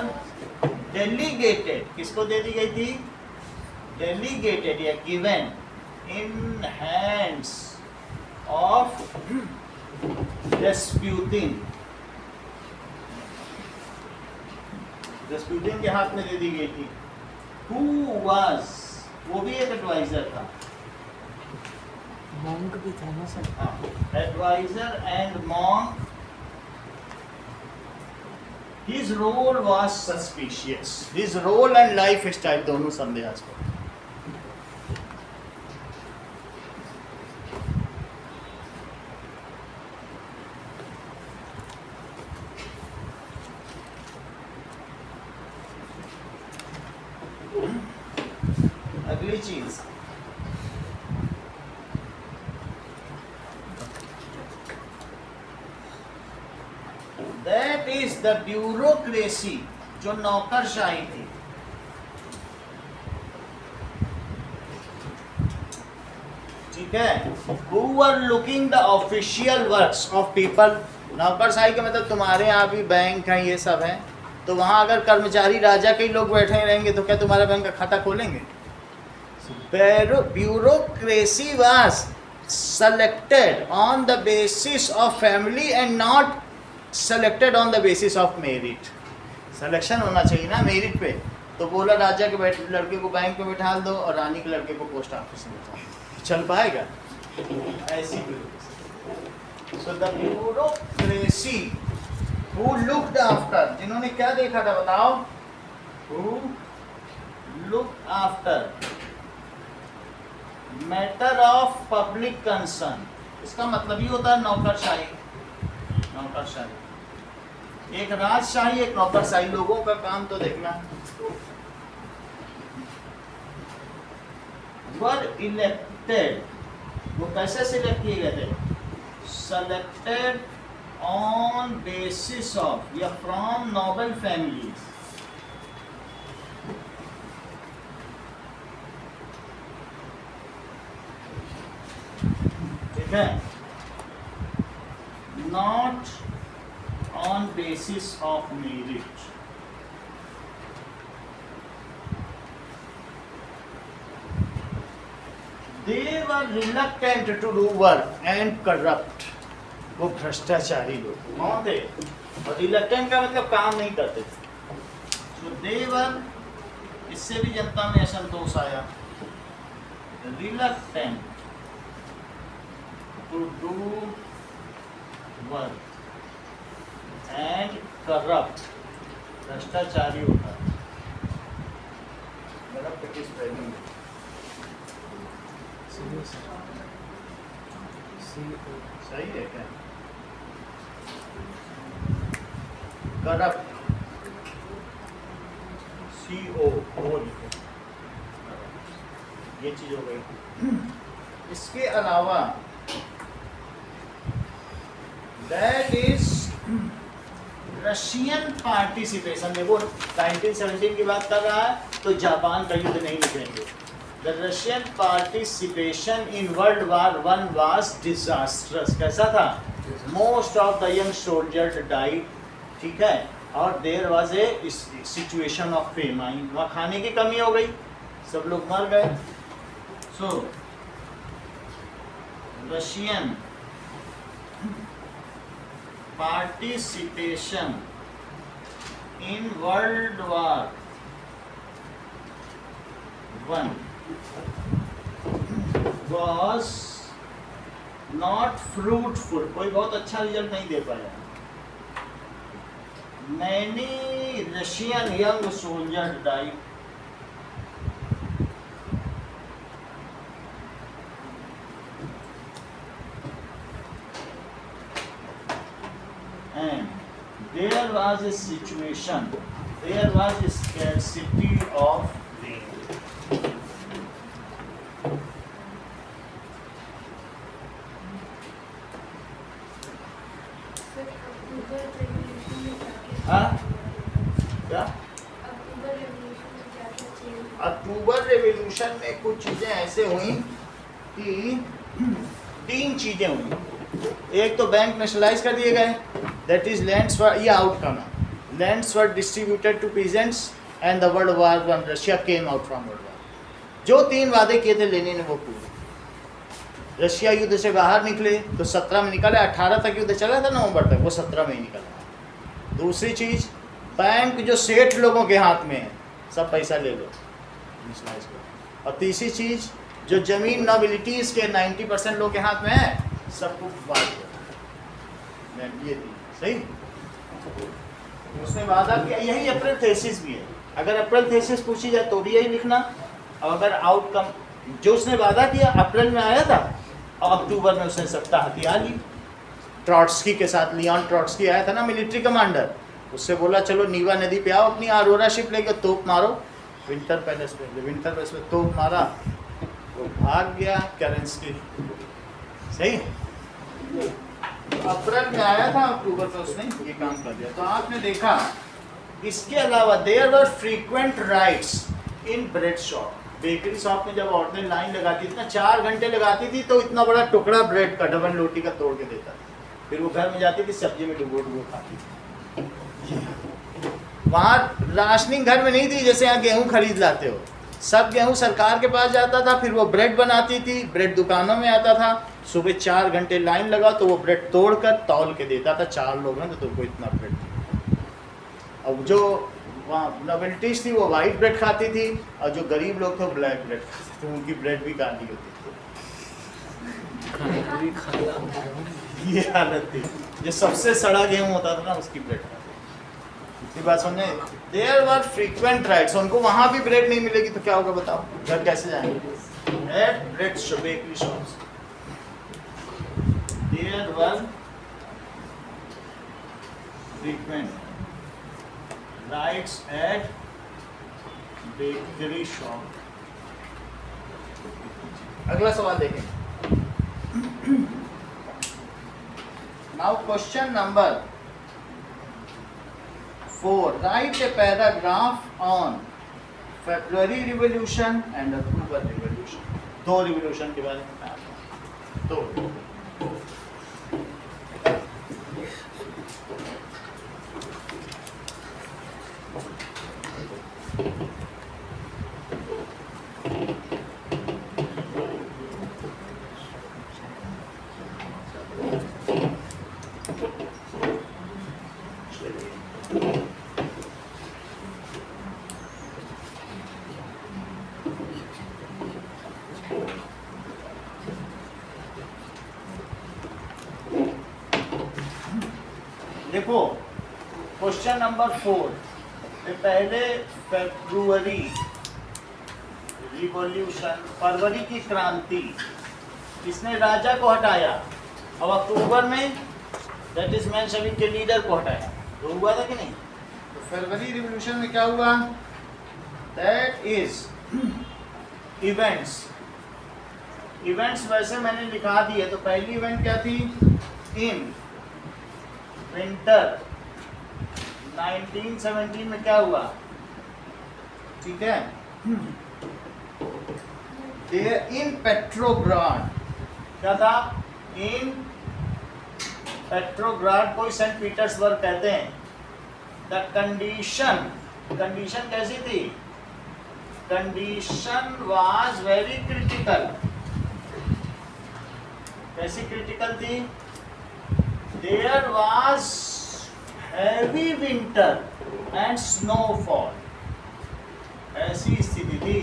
डेलीगेटेड। किसको दे दी गई थी? डेलीगेटेड या गिवन इन हैंड्स ऑफ रेस्प्यूटिन। रेस्प्यूटिन के हाथ में दे दी गई थी। Who was, वो भी एक एडवाइजर था। मॉन्क भी था ना सर? Adviser and monk. His role was suspicious. His role and life style दोनों संदेहास्पद। अगली चीज, दैट इज द ब्यूरोक्रेसी, जो नौकरशाही थी। ठीक है, who were looking the official works of people नौकरशाही का मतलब तुम्हारे यहाँ भी बैंक है, ये सब है, तो वहाँ अगर कर्मचारी राजा के ही लोग बैठे रहेंगे तो क्या तुम्हारा बैंक का खाता खोलेंगे? Bureaucracy was selected on the basis of family and not selected on the basis of merit. Selection होना चाहिए ना मेरिट पे, तो बोला राजा के लड़के को बैंक में बैठा दो और रानी के लड़के को पोस्ट ऑफिस में बैठा दो, चल पाएगा? ऐसी bureaucracy. So the bureaucracy who looked after, जिन्होंने क्या देखा था बताओ? Who looked after matter of public concern. इसका मतलब ही होता है नौकरशाही। नौकरशाही एक राजशाही, एक नौकरशाही। लोगों का काम तो देखना। वर इलेक्टेड, वो कैसे सिलेक्ट किए गए थे? सेलेक्टेड ऑन बेसिस ऑफ या फ्रॉम नोबल फैमिलीज। ठीक है, not on basis of merit. They were reluctant to do work and corrupt. वो भ्रष्टाचारी लोग कौन थे? और रिलक्टेंट का मतलब काम नहीं करते थे। So they were, इससे भी जनता में असंतोष आया। Reluctant to do work and corrupt, भ्रष्टाचारी होता है। corrupt किस स्पेलिंग में? सही है क्या? करप्ट, CO लिखो, ये चीज हो गई। इसके अलावा दैट इज रशियन पार्टिसिपेशन। देखो 1917 की बात कर रहा है तो जापान का युद्ध नहीं लिखेंगे। The Russian participation in World War I was disastrous. कैसा था? Most of the young soldiers died. ठीक है, और there was a situation of famine. वहाँ खाने की कमी हो गई, सब लोग मर गए। So Russian participation in World War I was not fruitful. कोई बहुत अच्छा रिजल्ट नहीं दे पाया। Many Russian young soldiers died. And there was a situation, there was a scarcity of rain. हाँ क्या? अक्टूबर रेवोल्यूशन में कुछ चीजें ऐसे हुई कि 3 चीजें हुई। एक तो बैंक नेशनलाइज कर दिए गए, दैट इज लैंड्स वर, ये आउटकम है। Lands were distributed to peasants and the world war one, Russia came out from world war. जो 3 वादे किए थे लेनिन ने वो पूरे। रशिया युद्ध से बाहर निकले तो 17 में निकले, 18 तक युद्ध चला था नवंबर तक, वो 17 में ही निकला। दूसरी चीज, बैंक जो सेठ लोगों के हाथ में है सब पैसा ले लो, नेशनलाइज करो। और तीसरी चीज, जो जमीन नॉबिलिटीज के 90% लोग के हाथ में है सबको बांट दो। ये थी सही। उसने वादा किया, यही अप्रैल थेसिस भी है। अगर अप्रैल थेसिस पूछी जाए तो भी यही लिखना। और अगर आउटकम जो उसने वादा किया अप्रैल में आया था और अक्टूबर में उसने सत्ता हथियार ली। ट्रॉट्स्की के साथ, लियोन ट्रॉट्स्की आया था ना मिलिट्री कमांडर, उससे बोला चलो नीवा नदी पे आओ, अपनी अरोरा शिप लेके तोप मारो। विंटर पैलेस पे तोप मारा, वो भाग गया केरेंस्की। सही। तो अप्रैल में आया था, अक्टूबर में उसने ये काम कर दिया। तो आपने देखा, इसके अलावा there were frequent riots in bread shop. Bakery shop में जब औरतें लाइन लगाती थी ना, 4 घंटे लगाती थी तो इतना बड़ा टुकड़ा ब्रेड का, डबल रोटी का तोड़ के देता था। फिर वो घर में जाती थी सब्जी में डुबो डुबो खाती थी। वहाँ राशनिंग घर में नहीं थी जैसे यहाँ गेहूँ खरीद लाते हो, सब गेहूँ सरकार के पास जाता था, फिर वो ब्रेड बनाती थी, ब्रेड दुकानों में आता था, सुबह 4 घंटे लाइन लगा तो वो ब्रेड तोड़कर तौल के देता था, 4 लोग हैं तो तुमको इतना ब्रेड। अब जो वहाँ नॉवेल्टीज थी वो वाइट ब्रेड खाती थी और जो गरीब लोग थे वो ब्लैक ब्रेड खाते थे, उनकी ब्रेड भी काली होती थी। ये हालत थी, जो सबसे सड़ा गेहूँ होता था ना उसकी ब्रेड खाते थे। बात सुनने देयर वर फ्रीक्वेंट राइड्स, उनको वहाँ भी ब्रेड नहीं मिलेगी तो क्या होगा बताओ, घर कैसे जाएंगे। At bread bakery shops there were frequent riots at bakery shop. अगला सवाल देखें। Now question number 4. Write a paragraph on February Revolution and October Revolution. 2 revolution के बारे में बताया। 2 देखो क्वेश्चन नंबर 4, पहले फरवरी रिवॉल्यूशन, फरवरी की क्रांति, इसने राजा को हटाया। अब अक्टूबर में दैट इज मैन सभी के लीडर को हटाया। तो हुआ था कि नहीं? तो फरवरी रिवॉल्यूशन में क्या हुआ? That is events. इवेंट्स वैसे मैंने लिखा दिए। तो पहली इवेंट क्या थी? इन विंटर 1917 में क्या हुआ? ठीक है, इन पेट्रोग्राड, क्या था? इन पेट्रोग्राड को सेंट पीटर्सबर्ग कहते हैं। द कंडीशन, कंडीशन कैसी थी? Condition was very critical. कैसी क्रिटिकल थी? There was heavy winter and snowfall. ऐसी स्थिति थी,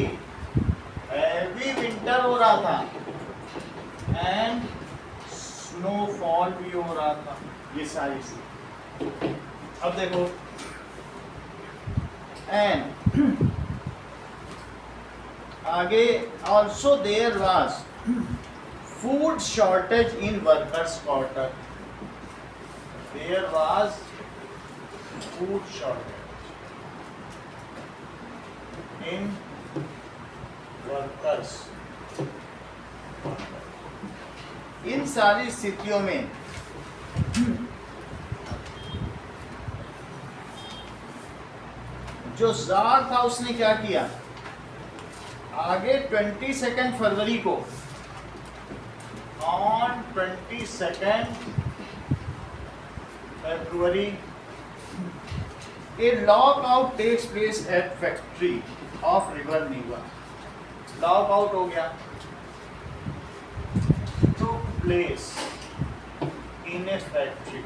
हैवी विंटर हो रहा था एंड स्नोफॉल भी हो रहा था। ये सारी स्थिति। अब देखो, एंड आगे also there was food shortage in workers quarter. There was food shortage in workers. इन सारी स्थितियों में जो जार था उसने क्या किया? आगे 22 फरवरी को, on 22 February, a lock out takes place at factory of river Neva. Lock out हो गया। Took place in a factory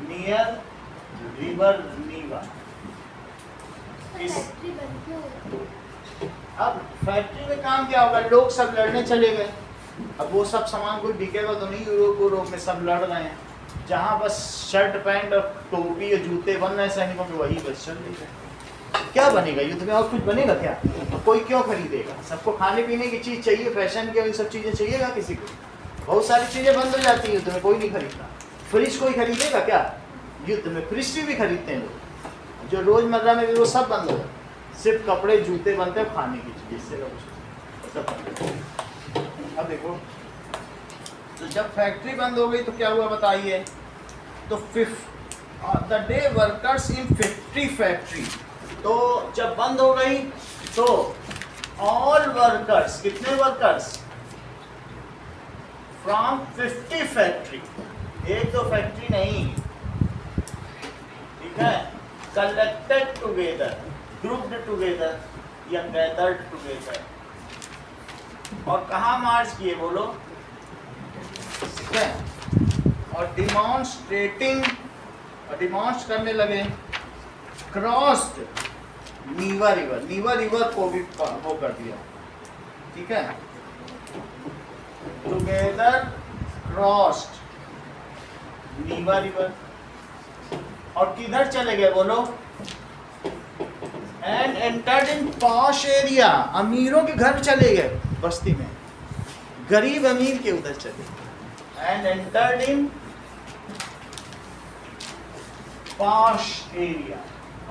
near river Neva. अब फैक्ट्री में काम क्या होगा? लोग सब लड़ने चले गए। अब वो सब सामान कोई बिकेगा तो नहीं, यूरोप में सब लड़ रहे हैं। जहाँ बस शर्ट पैंट और टोपी और जूते बन रहे हैं सैनिकों के, वही बस चल रही है। क्या बनेगा युद्ध में? और कुछ बनेगा क्या? कोई क्यों खरीदेगा? सबको खाने पीने की चीज़ चाहिए, फैशन की और सब चीज़ें चाहिएगा किसी को। बहुत सारी चीज़ें बंद हो जाती हैं युद्ध में, कोई नहीं खरीदता। फ्रिज कोई खरीदेगा क्या युद्ध में? फ्रिज भी खरीदते हैं लोग, जो रोजमर्रा में भी वो सब बंद हो जाता है। सिर्फ कपड़े जूते बनते हैं, खाने की चीज़ सब बंद। अब देखो, तो जब फैक्ट्री बंद हो गई तो क्या हुआ बताइए? तो the day workers in 50 factory, तो जब बंद हो गई तो ऑल वर्कर्स, कितने वर्कर्स? फ्रॉम 50 फैक्ट्री, एक दो फैक्ट्री नहीं, ठीक है, कलेक्टेड टुगेदर, ग्रुप्ड टुगेदर या गैदर्ड टुगेदर, और कहाँ मार्च किए बोलो, ठीक है, और डिमॉन्स्ट्रेटिंग, और डिमॉन्स्ट करने लगे, क्रॉस्ड नीवा रिवर, नीवा रिवर को भी वो कर दिया, ठीक है, टुगेदर क्रॉस्ड नीवा रिवर, और किधर चले गए बोलो, and entered in posh area, अमीरों के घर चले गए, बस्ती में गरीब अमीर के उधर चले, and entered in posh area,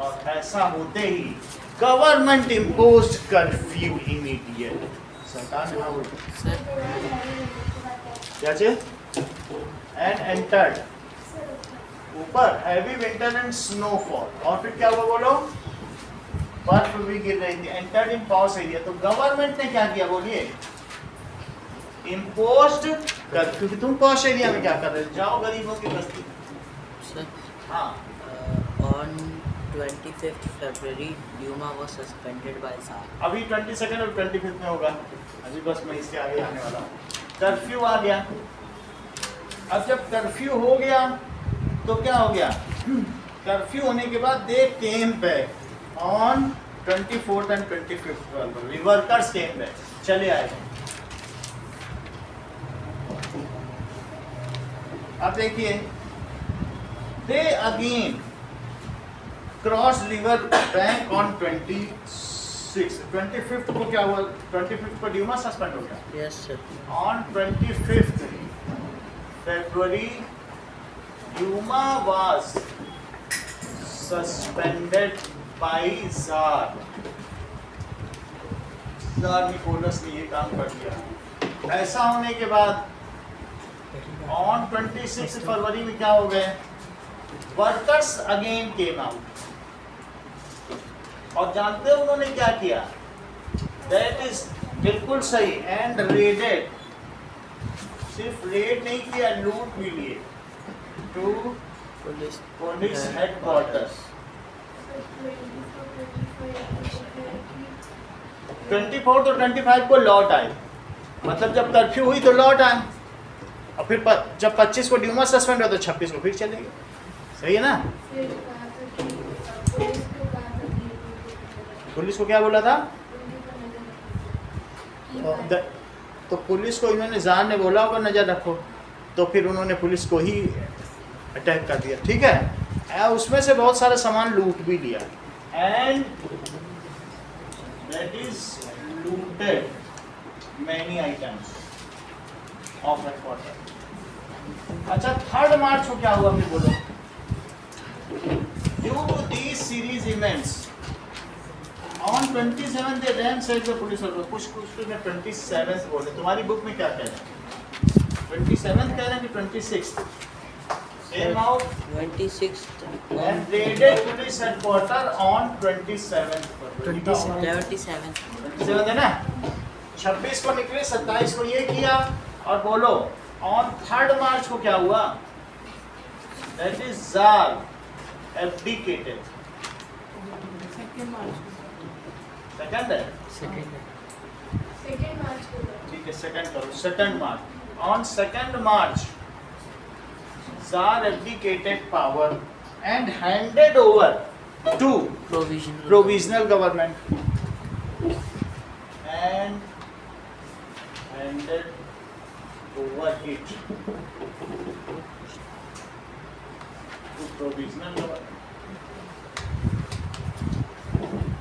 और ऐसा होते ही गवर्नमेंट इम्पोज्ड कर्फ्यू इमीडिएट, सरकार ने हाँ बोला सर क्या चाहिए, एंड एंटर्ड, ऊपर हैवी विंटर एंड स्नोफॉल, और फिर क्या हुआ बोलो, बर्फ भी गिर रही थी, एंटर्ड इन पॉश एरिया, तो गवर्नमेंट ने क्या किया बोलिए, इम्पोज्ड कर्फ्यू, कि तुम पॉश एरिया में क्या कर रहे हो, जाओ गरीबों की बस्ती, सर हाँ, on 25th February Duma was suspended by Tsar. अभी 22nd और 25th में होगा, अभी बस मैं इसके आगे आने वाला हूँ, कर्फ्यू आ गया, अब जब कर्फ्यू हो गया तो क्या हो गया, कर्फ्यू होने के बाद they came back on 24th and 25th, workers came back, चले आए, अब देखिए, they again cross river bank on 25th को क्या हुआ, 25th को ड्यूमा सस्पेंड हो गया, Yes, sir. on 25th February Duma was suspended by Tsar, Tsar Nicholas ने ये काम कर दिया, ऐसा होने के बाद on 26 फरवरी में क्या हो गए, वर्कर्स अगेन केम आउट, और जानते हो उन्होंने क्या किया, दैट इज बिल्कुल सही, एंड रेडेड, सिर्फ रेड नहीं किया, लूट भी लिए, टू पुलिस हेडक्वार्टर्स, 24 और 25 को लौट आए, मतलब जब कर्फ्यू हुई तो लौट आए, और फिर जब 25 को ड्यूमा सस्पेंड हुआ तो 26 को फिर चले गए, सही है ना, पुलिस को क्या बोला था, तो पुलिस को इन्होंने, ज़ार ने बोला होगा नज़र रखो, तो फिर उन्होंने पुलिस को ही अटैक कर दिया, ठीक है, उसमें से बहुत सारा सामान लूट भी लिया, and that is looted many items of headquarter. अच्छा, 3 मार्च को क्या हुआ फिर बोलो, due to these series events on 27 they ransacked the police officer, कुछ में 27 बोले, तुम्हारी बुक में क्या कह रहे हैं, 27 कह रहे हैं कि 26th, came out 26th and raided police headquarter on 27th February, 27 है ना, 26 को निकले, 27 को ये किया, और बोलो on 3rd मार्च को क्या हुआ, that is Tsar abdicated, second है, ठीक है, सेकंड करो, 2nd March, on 2nd March Tsar abdicated power and handed over to provisional government, and handed over it to provisional government.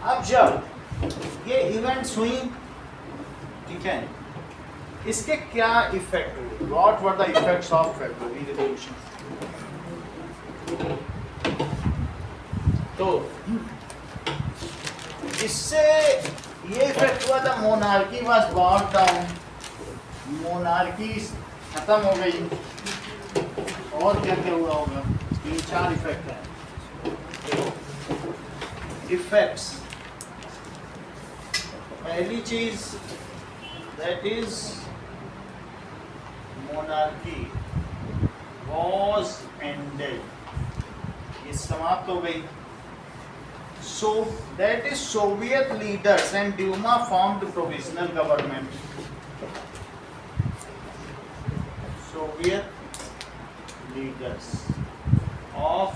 अब जब ये इवेंट्स हुई, ठीक है, इसके क्या इफेक्ट हुए, what were the effects of February revolution, तो इससे ये इफेक्ट हुआ था, monarchy was brought down, monarchy खत्म हो गई, और क्या क्या हुआ होगा, 3-4 इफेक्ट है, इफेक्ट्स, पहली चीज that is monarchy was ended, ये समाप्त हो गई. So that is Soviet leaders and Duma formed provisional government. Soviet leaders of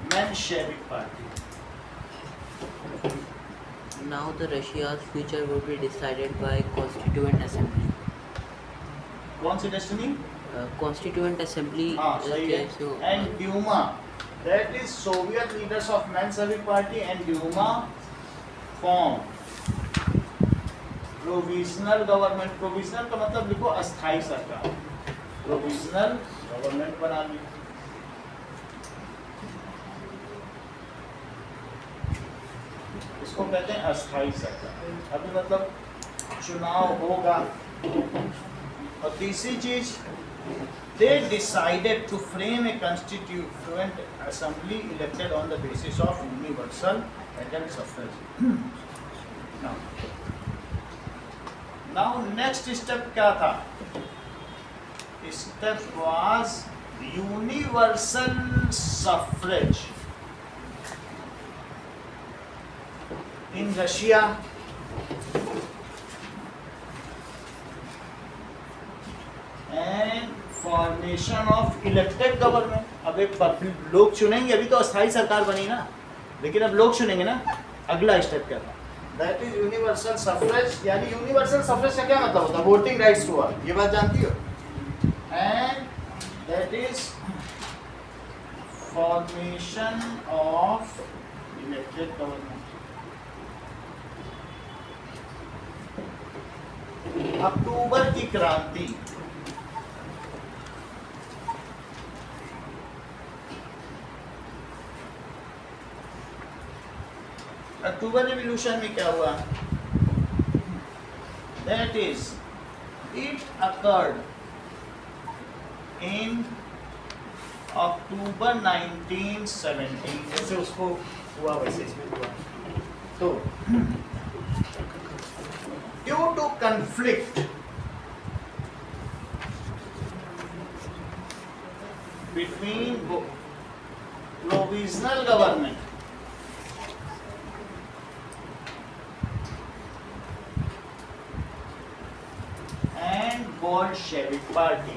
Menshevik party. Now the Russia's future will be decided by Constituent Assembly. कौन सी destiny? Constituent Assembly. हाँ सही है. So, And Duma, that is Soviet leaders of Menshevik party and Duma formed provisional government. Provisional का मतलब लिखो अस्थाई सरकार. Provisional government बना ली. इसको कहते हैं अस्थाई सरकार. अभी मतलब चुनाव होगा. और तीसरी चीज, they decided to frame a constituent assembly elected on the basis of universal adult suffrage. Now next step क्या था? Step was universal suffrage in Russia. And formation of elected government. अब एक लोग चुनेंगे. अभी तो अस्थाई सरकार बनी ना, लेकिन अब लोग चुनेंगे ना. अगला स्टेप क्या था? That is universal suffrage. यानी यूनिवर्सल सफरेज का क्या मतलब होता है? Voting rights to all. ये बात जानती हो? And that is formation of elected government. अक्टूबर की क्रांति. अक्टूबर रिवॉल्यूशन में क्या हुआ? That is it occurred in October 1917. जैसे उसको हुआ वैसे इसमें हुआ. तो due to conflict between provisional government and Bolshevik party.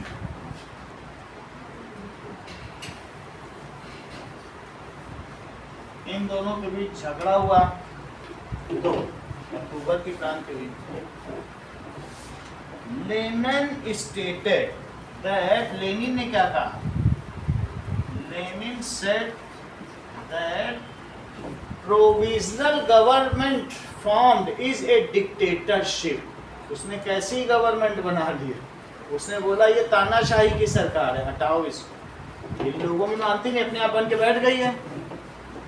इन दोनों के बीच झगड़ा हुआ. तो अक्टूबर की क्रांति हुई. लेनिन स्टेटेड दैट, लेनिन ने क्या कहा? Lenin said that provisional government formed is a dictatorship. उसने कैसी गवर्नमेंट बना ली? उसने बोला ये तानाशाही की सरकार है, हटाओ इसको. इन लोगों में मानती नहीं, अपने आप बन के बैठ गई है.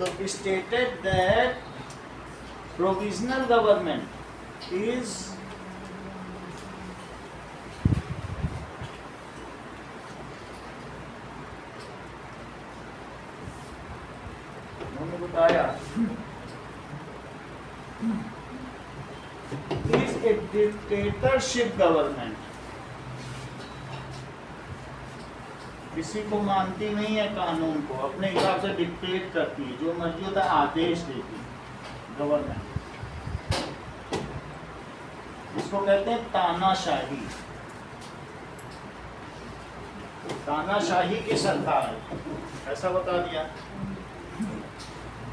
तो stated that provisional government is उन्होंने बताया is a dictatorship government. किसी को मानती नहीं है कानून को, अपने हिसाब से डिक्टेट करती है, जो मर्जी होता है आदेश देती है गवर्नमेंट. इसको कहते हैं तानाशाही. तानाशाही की सरकार, ऐसा बता दिया.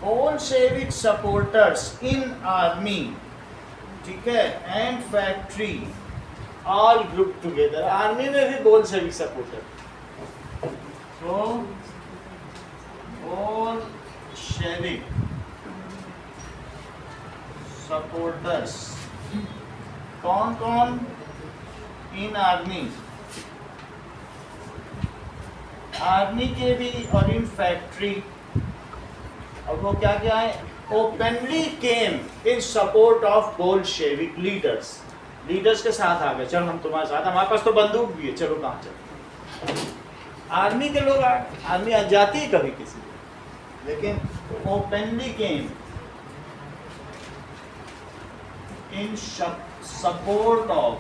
बोल्शेविक सपोर्टर्स इन आर्मी, ठीक है, and factory all group together. Army में भी बोल्शेविक सपोर्टर. तो बोल्शेविक सपोर्टर्स कौन कौन? इन आर्मी, आर्मी के भी और इन फैक्ट्री. और वो क्या क्या है? Openly came in support of Bolshevik leaders. Leaders के साथ आ गए, चलो हम तुम्हारे साथ, हमारे पास तो बंदूक भी है, चलो कहाँ चलो. आर्मी के लोग आर्मी आ जाती है कभी किसी, लेकिन openly came in support of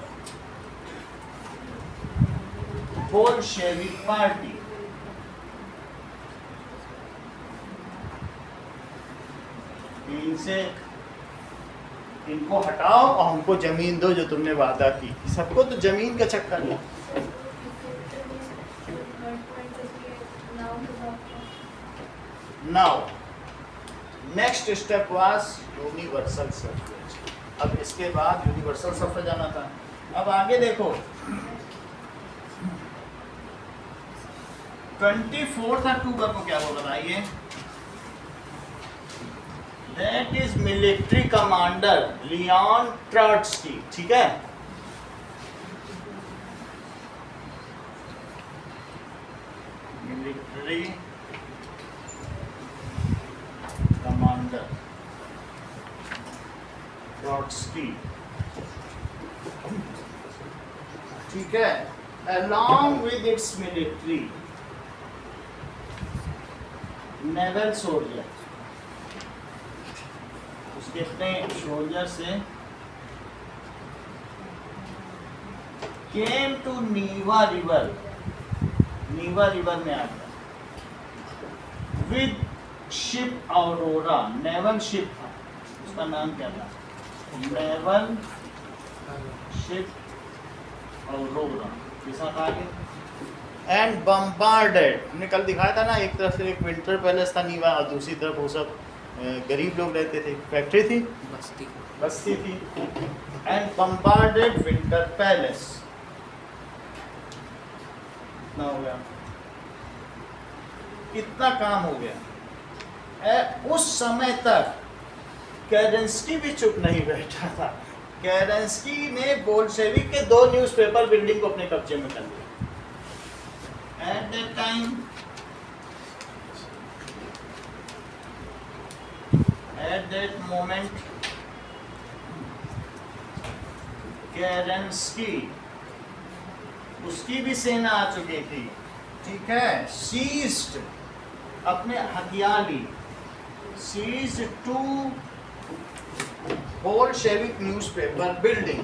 Bolshevik party. इनसे इनको हटाओ और हमको जमीन दो जो तुमने वादा की। सबको तो जमीन का चक्कर है। Now next step was universal suffrage. अब इसके बाद यूनिवर्सल सफरेज आना था। अब आगे देखो 24 अक्टूबर को क्या हुआ बताइए। That is military commander Leon Trotsky, ठीक है। मिलिट्री कमांडर ट्रॉट्स्की, ठीक है। along with its military naval soldier, उसके अपने सोल्जर से came to नीवा रिवर, नीवा रिवर में आ गया with ship Arora, naval ship था, उसका नाम क्या था, नेवल शिप अरोरा के साथ आ गए। एंड बम्बार्डेड, हमने कल दिखाया था ना, एक तरफ से एक विंटर पैलेस था नीवा और दूसरी तरफ वो सब गरीब लोग रहते थे, फैक्ट्री थी, बस्ती थी। And bombarded winter palace. इतना हो गया, इतना काम हो गया। उस समय तक केरेंस्की भी चुप नहीं बैठा था। केरेंस्की ने बोल्शेविक के 2 न्यूज़पेपर बिल्डिंग को अपने कब्जे में कर लिया। Eight that time at that moment केरेंस्की, उसकी भी सेना आ चुकी थी, ठीक है। सीज्ड, अपने हथियार ली, seized 2 Bolshevik newspaper building,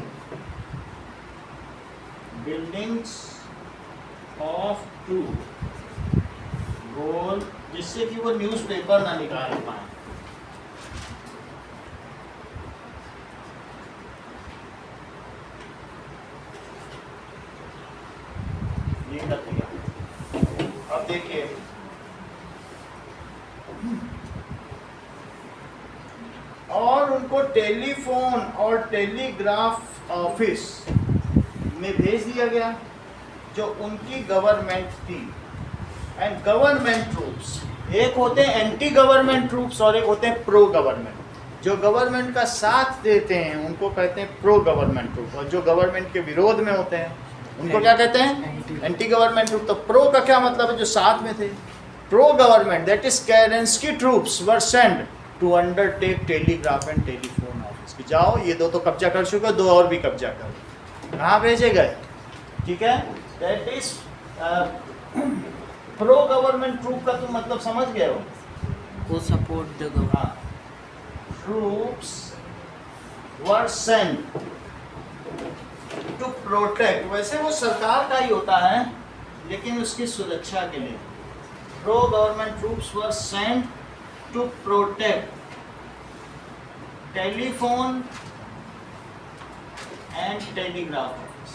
buildings of 2 बोल, जिससे कि वो न्यूज़पेपर ना निकाल पाए। अब देखिए और उनको टेलीफोन और टेलीग्राफ ऑफिस में भेज दिया गया जो उनकी गवर्नमेंट थी। एंड गवर्नमेंट ट्रूप्स, एक होते हैं एंटी गवर्नमेंट ट्रूप्स और एक होते हैं प्रो गवर्नमेंट। जो गवर्नमेंट का साथ देते हैं उनको कहते हैं प्रो गवर्नमेंट ट्रूप, और जो गवर्नमेंट के विरोध में होते हैं उनको क्या कहते हैं, एंटी गवर्नमेंट ट्रूप। तो प्रो का क्या मतलब है, जो साथ में थे। Pro government, that is Kerensky troops were send to undertake telegraph and telephone office. कि जाओ, ये 2 तो कब्जा कर चुके हो, 2 और भी कब्जा करो। कहाँ भेजे गए, ठीक है। That is pro government troop का तुम मतलब समझ गए हो, वो support the government. Troops were sent to protect, वैसे वो सरकार का ही होता है लेकिन उसकी सुरक्षा के लिए। Pro government troops were sent to protect telephone and telegraph office.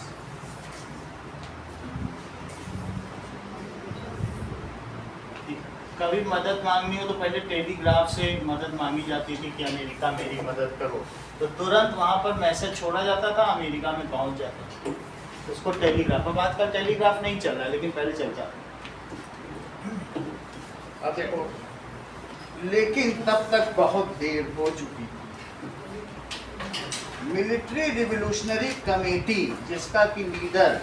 कभी मदद मांगनी हो तो पहले टेलीग्राफ से मदद मांगी जाती थी कि अमेरिका मेरी मदद करो, तो तुरंत वहाँ पर मैसेज छोड़ा जाता था, अमेरिका में पहुँच जाता था। उसको टेलीग्राफ, अब आजकल टेलीग्राफ नहीं चल रहा है लेकिन पहले चलता था। अब देखो, लेकिन तब तक बहुत देर हो चुकी। मिलिट्री रिवोल्यूशनरी कमेटी, जिसका कि लीडर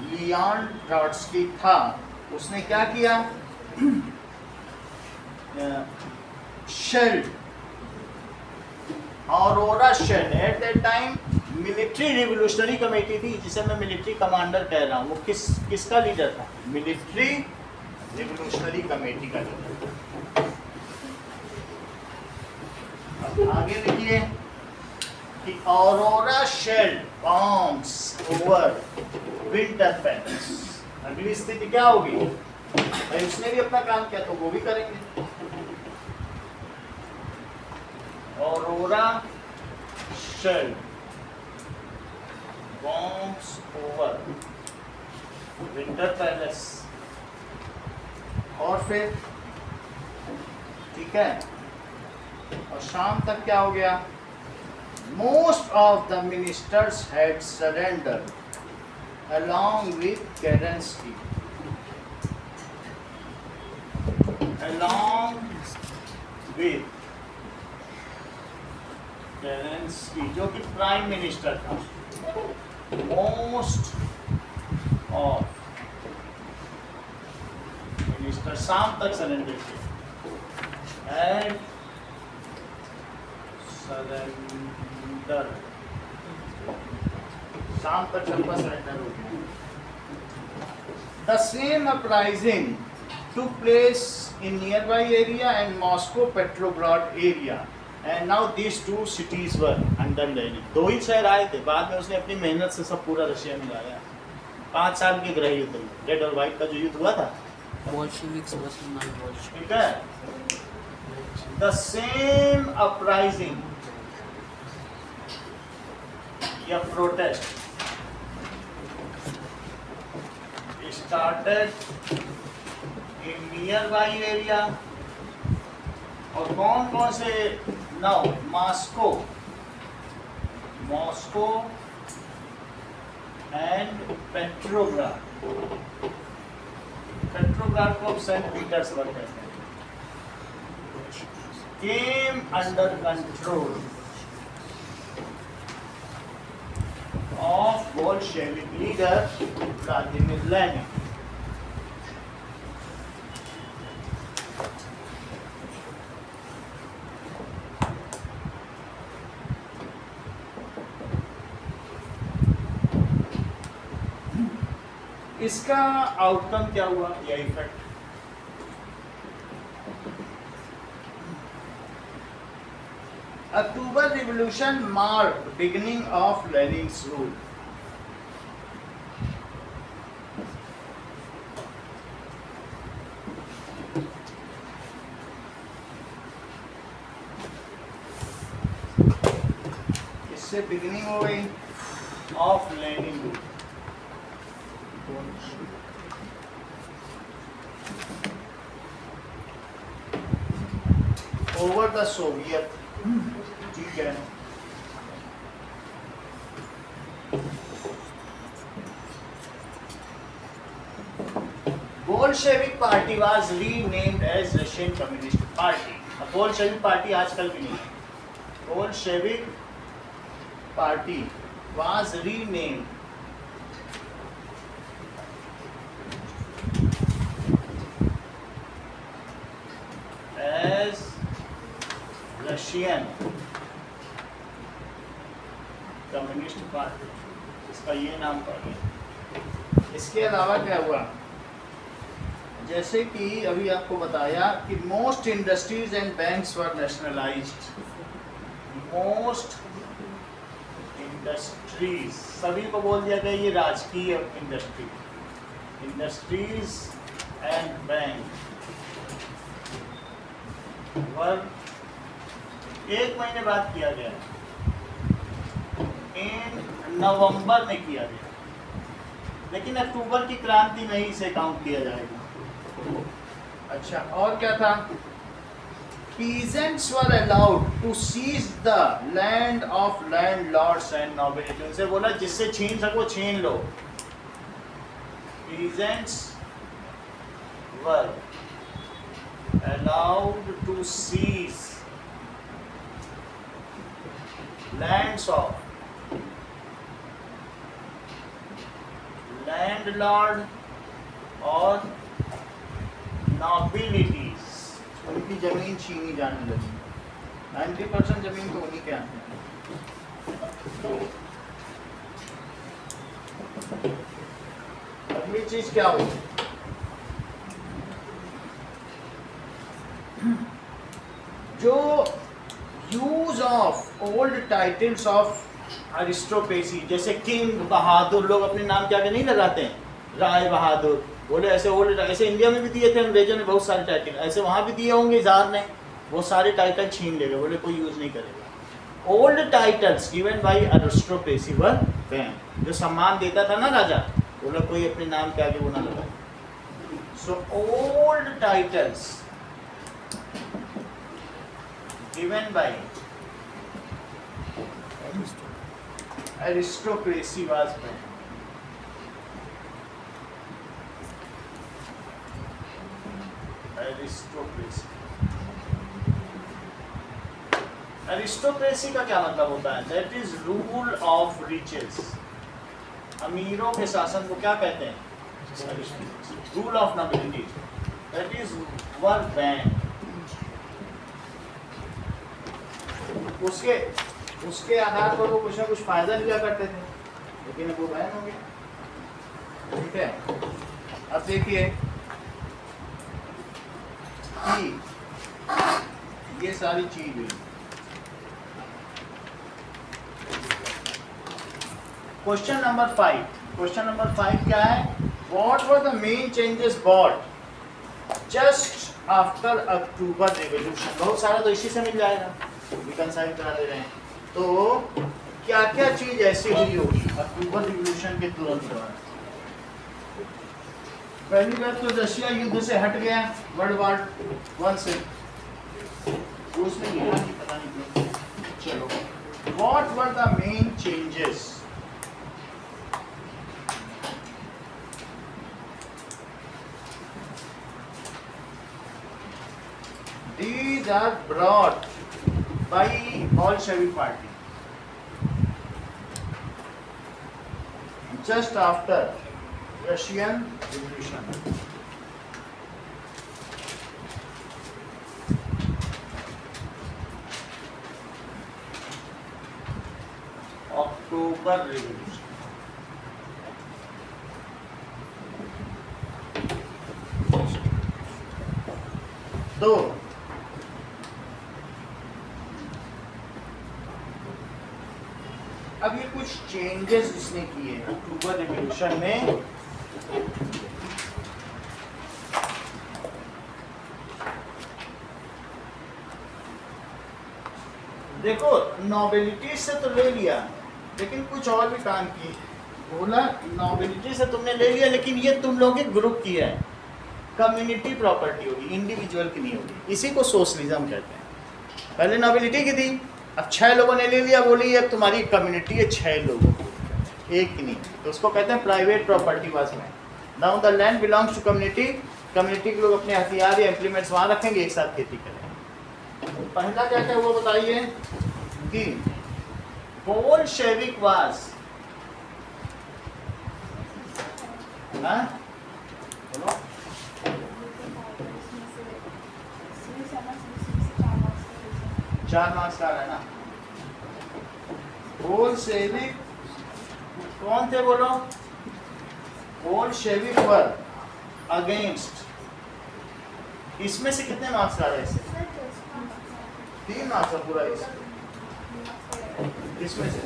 लियोन ट्रॉट्स्की था, उसने क्या किया, shell, Aurora shell, at that time military revolutionary committee थी, जिसे मैं मिलिट्री कमांडर कह रहा हूँ। वो किसका लीडर था, मिलिट्री रिवोल्यूशनरी कमेटी का लीडर। आगे देखिए कि Aurora shell bombs over Winter Palace, अगली स्थिति क्या होगी, भाई उसने भी अपना काम किया तो वो भी करेंगे। Aurora shell bombs over Winter Palace, और फिर ठीक है, और शाम तक क्या हो गया, most of the ministers had surrender along with Kerensky, along with Kerensky जो कि प्राइम मिनिस्टर था, मोस्ट ऑफ मिनिस्टर शाम तक सरेंडर किए, एंड सरेंडर शाम तक सबका सरेंडर हो गया। The same uprising took place in nearby area and Moscow Petrograd area, and now these two cities were under Lenin। दो ही शहर आए थे, बाद में उसने अपनी मेहनत से सब पूरा रशिया में लाया। 5 साल के गृह युद्ध में, रेड और व्हाइट का जो युद्ध हुआ था, बोल्शेविक्स वर्सेस नॉन बोल्शेविक्स, ठीक है। The same uprising या protest started in nearby area, और कौन कौन से, now Moscow and Petrograd, Petrograd को अब सेंट पीटर्सबर्ग कहते हैं, came under control of Bolshevik leader Vladimir Lenin। इसका आउटकम क्या हुआ या effect, October revolution mark beginning of Lenin's rule. इससे बिगिनिंग हो गई of Lenin rule. Over the Soviet, ठीक है। Bolshevik party was renamed as Russian communist party. अब बोल्शेविक पार्टी आजकल भी नहीं है। Bolshevik party was renamed as Russian communist party, इसका ये नाम पड़ गया। इसके अलावा क्या हुआ, जैसे कि अभी आपको बताया कि most industries and banks were nationalised. Most industries, सभी को बोल दिया गया ये राजकीय industry, industries and bank were, 1 महीने बाद किया गया, इन नवंबर में किया गया, लेकिन अक्टूबर की क्रांति में ही इसे काउंट किया जाएगा। अच्छा, और क्या था, peasants were allowed to seize the land of landlords and nobility। उनसे बोला जिससे छीन सको छीन लो। peasants were allowed to seize lands of landlord और nobilities, उनकी जमीन छीनी जाने लगी। 90% जमीन तो उन्हीं के हाथ में। अगली चीज क्या हुई, जो use of old titles of aristocracy, जैसे किंग, बहादुर, लोग अपने नाम के आगे नहीं लगाते हैं, राय बहादुर, बोले ऐसे ओल्ड, ऐसे इंडिया में भी दिए थे अंग्रेजों ने बहुत सारे टाइटल, ऐसे वहाँ भी दिए होंगे जार ने, वो सारे टाइटल छीन लेगा, बोले कोई यूज नहीं करेगा। Old titles given by aristocracy were ban, जो सम्मान देता था ना राजा, बोला कोई अपने नाम के आगे वो ना लगा। So old titles given by aristocracy was banned. Aristocracy का क्या मतलब होता है? That is rule of riches. अमीरों के शासन को क्या कहते हैं? Rule of nobility. That is were banned. उसके आधार पर वो कुछ ना कुछ फायदा लिया करते थे, लेकिन वो बैन हो गया। ठीक है, अब देखिए कि ये सारी चीज हुई। क्वेश्चन नंबर 5 क्या है? What were the main changes brought just after October revolution? बहुत सारा तो इसी से मिल जाएगा, रिकंसाइल करा दे रहे हैं। तो क्या क्या चीज ऐसी हुई होगी अक्टूबर रिवॉल्यूशन के तुरंत बाद? पहली बात तो रशिया युद्ध से हट गया, वर्ल्ड वॉर 1 से, उसमें पता नहीं क्यों। What were the main changes? These are brought by Bolshevik party just after Russian Revolution. October Revolution. तो अब ये कुछ चेंजेस इसने किए अक्टूबर रिवॉल्यूशन में। देखो नोबिलिटी से तो ले लिया, लेकिन कुछ और भी काम किए। बोला नोबिलिटी से तुमने ले लिया, लेकिन ये तुम लोगों के ग्रुप की है, कम्युनिटी प्रॉपर्टी होगी, इंडिविजुअल की नहीं होगी। इसी को सोशलिज्म कहते हैं। पहले नोबिलिटी की थी, अब 6 लोगों ने ले लिया, बोली अब तुम्हारी कम्युनिटी है 6 लोगों की, एक की नहीं, तो उसको कहते हैं प्राइवेट प्रॉपर्टी वाज में। Now the land belongs to community, community के लोग अपने हथियार या इम्प्लीमेंट्स वहाँ रखेंगे, एक साथ खेती करेंगे। तो पहला क्या क्या हुआ बताइए कि बोल्शेविक वाज, बोलो 4 मार्क्स का है ना। बोल्शेविक कौन थे बोलो? बोल्शेविक वर अगेंस्ट, इसमें से कितने मार्क्स आ रहे हैं? 3 मार्क्स पूरा इसमें से,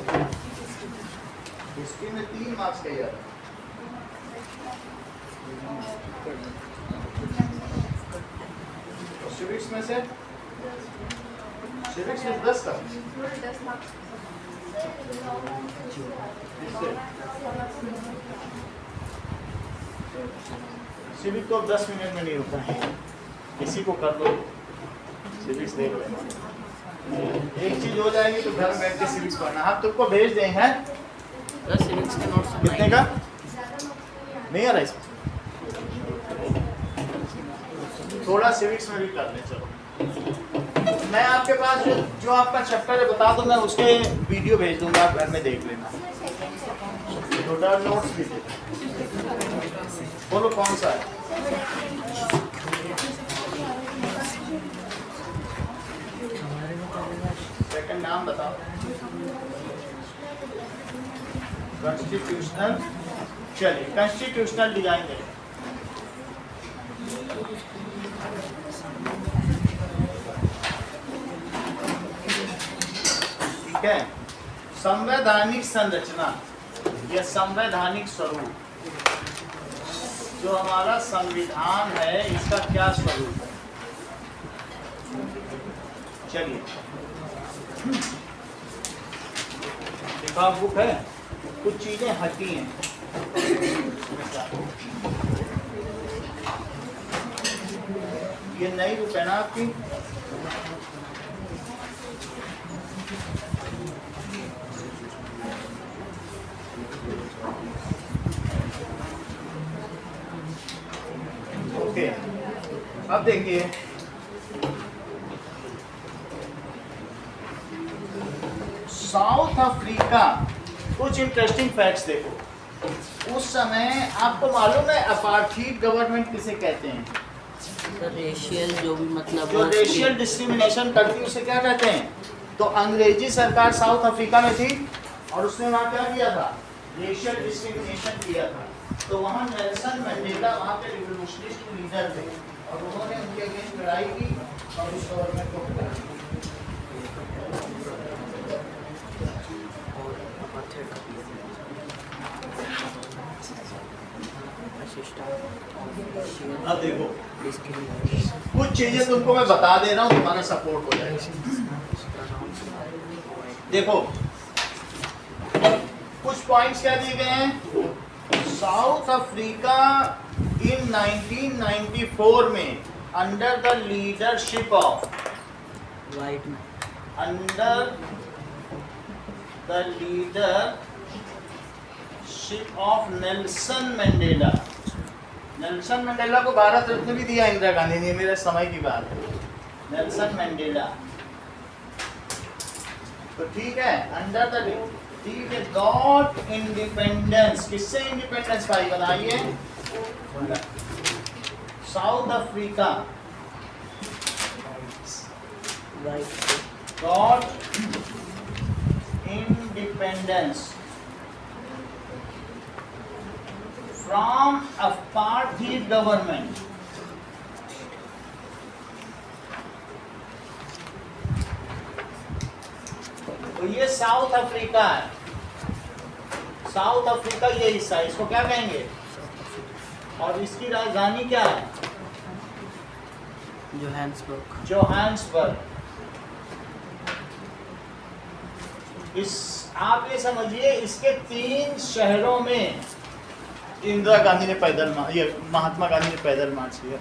हिस्ट्री में 3 मार्क्स का यार, सिविक्स में से, सिविक्स में 10 का, सिविक तो 10 मिनट में नहीं होता है, किसी को कर लो सिविक्स देख लेना, एक चीज हो जाएगी तो घर में बैठ के सिविक्स पढ़ना। हम तुमको भेज दें हैं सिविक्स के नोट्स कितने का नहीं आ रहा इसमें, थोड़ा सिविक्स में भी कर लें। चलो मैं आपके पास जो आपका चैप्टर है बता दूं, मैं उसके वीडियो भेज दूंगा, आप घर में देख लेना, छोटा नोट्स भी दे। बोलो कौन सा है? सेकंड नाम बताओ। कॉन्स्टिट्यूशनल, चलिए कॉन्स्टिट्यूशनल डिजाइन है। ठीक है, संवैधानिक संरचना या संवैधानिक स्वरूप। जो हमारा संविधान है इसका क्या स्वरूप है। चलिए देखो बुक है, कुछ चीजें हटी हैं। ये नई बुक है ना आपकी, ओके। अब देखिए साउथ अफ्रीका, कुछ इंटरेस्टिंग फैक्ट्स देखो। उस समय आपको मालूम है अपार्थीड गवर्नमेंट किसे कहते हैं? रेशियल जो भी मतलब जो रेशियल डिस्क्रिमिनेशन करती है उसे क्या कहते हैं? तो अंग्रेजी सरकार साउथ अफ्रीका में थी और उसने वहाँ क्या किया था? रेशियल डिस्क्रिमिनेशन किया था। तो वहाँ नेल्सन मंडेला वहाँ के रिवोल्यूशनिस्ट लीडर थे और उन्होंने उनके अगेंस्ट लड़ाई की और उस गवर्नमेंट को हटा दिया। अब देखो कुछ चीजें तुमको मैं बता दे रहा हूँ, तुम्हारा सपोर्ट हो जाएगा। देखो कुछ पॉइंट्स क्या दिए गए हैं। साउथ अफ्रीका इन 1994 में under the leadership of Nelson Mandela. Nelson Mandela को भारत रत्न भी दिया इंदिरा गांधी ने, मेरे समय की बात है। नेल्सन मंडेला तो ठीक है, अंडर द ठीक है गॉट इंडिपेंडेंस। किससे इंडिपेंडेंस पाई बताइए? South Africa got independence from apartheid government। तो ये साउथ अफ्रीका है, साउथ अफ्रीका ये हिस्सा, इसको क्या कहेंगे? और इसकी राजधानी क्या है? जोहान्सबर्ग। इस आप ये समझिए इसके 3 शहरों में इंदिरा गांधी ने ये महात्मा गांधी ने पैदल मार्च किया।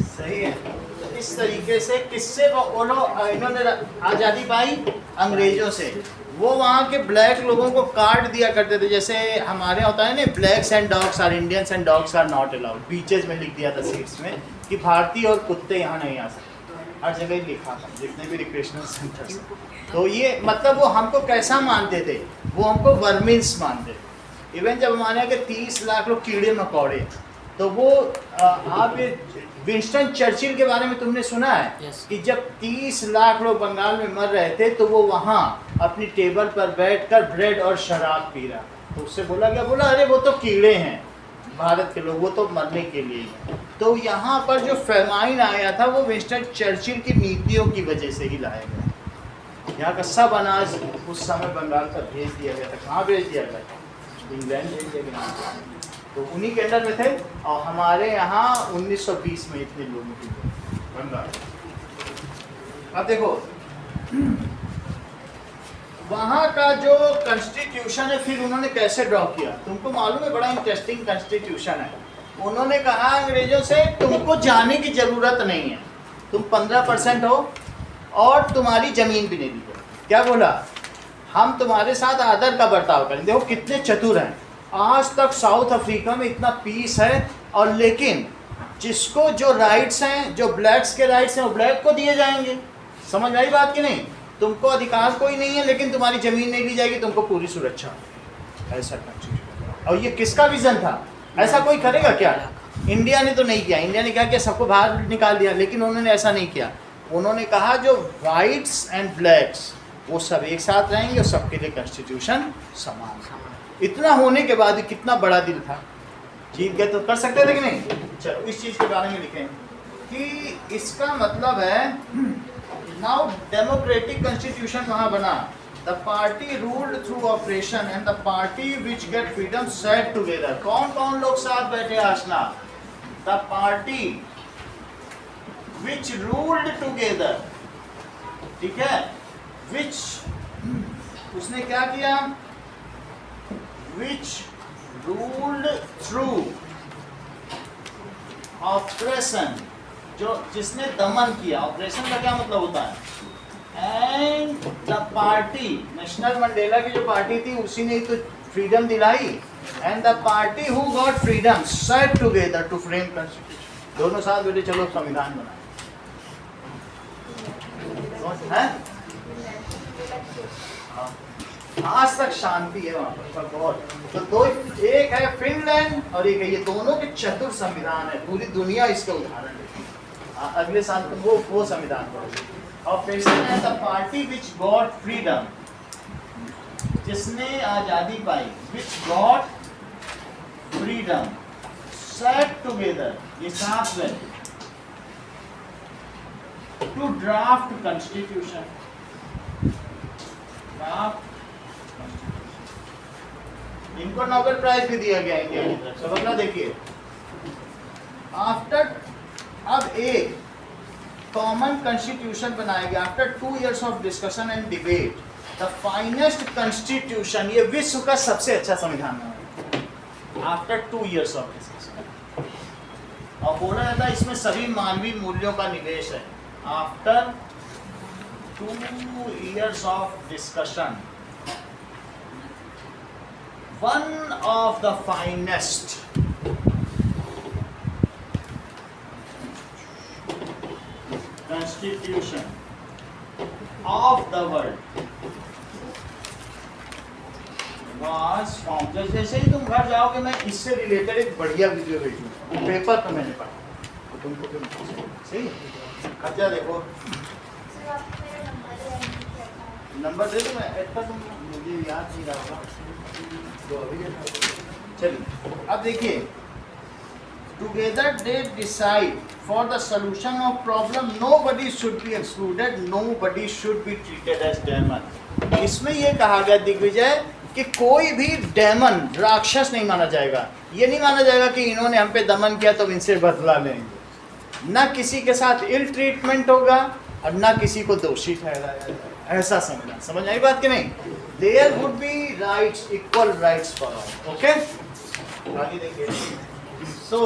सही है। तो इस तरीके से किससे वो लोग इन्होंने आज़ादी पाई? अंग्रेजों से। वो वहाँ के ब्लैक लोगों को कार्ड दिया करते थे, जैसे हमारे होता है ना blacks and dogs are Indians and dogs are not allowed. Beaches में लिख दिया था सीट्स में कि भारतीय और कुत्ते यहाँ नहीं आ सकते। हर जगह लिखा था जितने भी रिक्रिएशनल सेंटर्स। तो ये मतलब वो हमको कैसा मानते थे? वो हमको वर्मिन्स मानते थे। इवन जब हमारे यहाँ के 30 लाख लोग कीड़े मकोड़े, तो वो आप विंस्टन चर्चिल के बारे में तुमने सुना है? yes. कि जब 30 लाख लोग बंगाल में मर रहे थे तो वो वहाँ अपनी टेबल पर बैठकर ब्रेड और शराब पी रहा। तो उससे बोला गया, बोला अरे वो तो कीड़े हैं भारत के लोग, वो तो मरने के लिए हैं। तो यहाँ पर जो फेमाइन आया था वो विंस्टन चर्चिल की नीतियों की वजह से ही लाया गया। यहाँ का सब अनाज उस समय बंगाल पर भेज दिया गया था। कहाँ भेज दिया गया? इंग्लैंड भेज दिया गया। तो उन्हीं के अंडर में थे। और हमारे यहाँ 1920 में इतने लोगों की बंगाल। अब देखो वहाँ का जो कॉन्स्टिट्यूशन है फिर उन्होंने कैसे ड्रॉ किया, तुमको मालूम है? बड़ा इंटरेस्टिंग कॉन्स्टिट्यूशन है। उन्होंने कहा अंग्रेजों से तुमको जाने की जरूरत नहीं है, तुम 15% हो और तुम्हारी जमीन भी नहीं दी जाएगी। क्या बोला? हम तुम्हारे साथ आदर का बर्ताव करें। देखो कितने चतुर हैं। आज तक साउथ अफ्रीका में इतना पीस है और लेकिन जिसको जो राइट्स हैं, जो ब्लैक्स के राइट्स हैं वो ब्लैक को दिए जाएंगे। समझ आई बात कि नहीं? तुमको अधिकार कोई नहीं है लेकिन तुम्हारी ज़मीन नहीं ली जाएगी, तुमको पूरी सुरक्षा। ऐसा कॉन्स्टिट्यूशन। और ये किसका विज़न था? ऐसा कोई करेगा क्या? इंडिया ने तो नहीं किया। इंडिया ने क्या किया? सबको बाहर निकाल दिया। लेकिन उन्होंने ऐसा नहीं किया। उन्होंने कहा जो वाइट्स एंड ब्लैक्स वो सब एक साथ रहेंगे और सबके लिए कॉन्स्टिट्यूशन समान। इतना होने के बाद कितना बड़ा दिल था। जीत गए तो कर सकते थे कि नहीं? चलो इस चीज़ के बारे में लिखें कि इसका मतलब है नाउ डेमोक्रेटिक कॉन्स्टिट्यूशन वहाँ बना the party ruled through operation and the party which get freedom set together. कौन कौन लोग साथ बैठे आशना? The party which ruled together, ठीक है, विच, उसने क्या किया? विच रूल्ड थ्रू ऑपरेशन, जो जिसने दमन किया। ऑपरेशन का क्या मतलब होता है? And the party, national Mandela की जो पार्टी थी उसी ने तो फ्रीडम दिलाई। And the party who got freedom set together to frame constitution. दोनों साथ बैठे चलो संविधान बनाए। आज तक शांति है वहाँ पर बहुत। तो दो, एक है फिनलैंड और एक है, ये दोनों के चतुर संविधान है, पूरी दुनिया इसका उदाहरण है। अगले साल तो वो संविधान पढ़ोगे। और पेशन है the party which got freedom, जिसने आजादी पाई, which got freedom set together, ये साथ में टू ड्राफ्ट कॉन्स्टिट्यूशन। इनको नोबेल प्राइज भी दिया गया इंडिया की तरफ से। बदला देखिए, आफ्टर, अब एक कॉमन कॉन्स्टिट्यूशन बनाया गया after 2 years of discussion and debate, the finest constitution, ये विश्व का सबसे अच्छा संविधान है आफ्टर 2 years ऑफ डिस्कशन। और बोला जाता है इसमें सभी मानवीय मूल्यों का निवेश है। After 2 years of discussion, one of the finest constitution of the world was formed। जैसे ही तुम घर जाओगे मैं इससे रिलेटेड एक बढ़िया वीडियो भेजूंगा, पेपर पे मैंने पढ़ा, तुमको भी सही है। खर्चा देखो, नंबर दे दो मैं, ऐसा तुम मुझे याद नहीं रहा जो अभी। चलिए अब देखिए, together they decide for the solution of problem, nobody should be excluded, nobody should be treated as demon. इसमें ये कहा गया दिग्विजय कि कोई भी डेमन, राक्षस नहीं माना जाएगा। ये नहीं माना जाएगा कि इन्होंने हम पे दमन किया तो इनसे बदला लेंगे। ना किसी के साथ इल ट्रीटमेंट होगा और ना किसी को दोषी ठहराया जाएगा। ऐसा समझना, समझ आई बात कि नहीं? There would be rights, equal rights for all. Okay, आगे देखिए। सो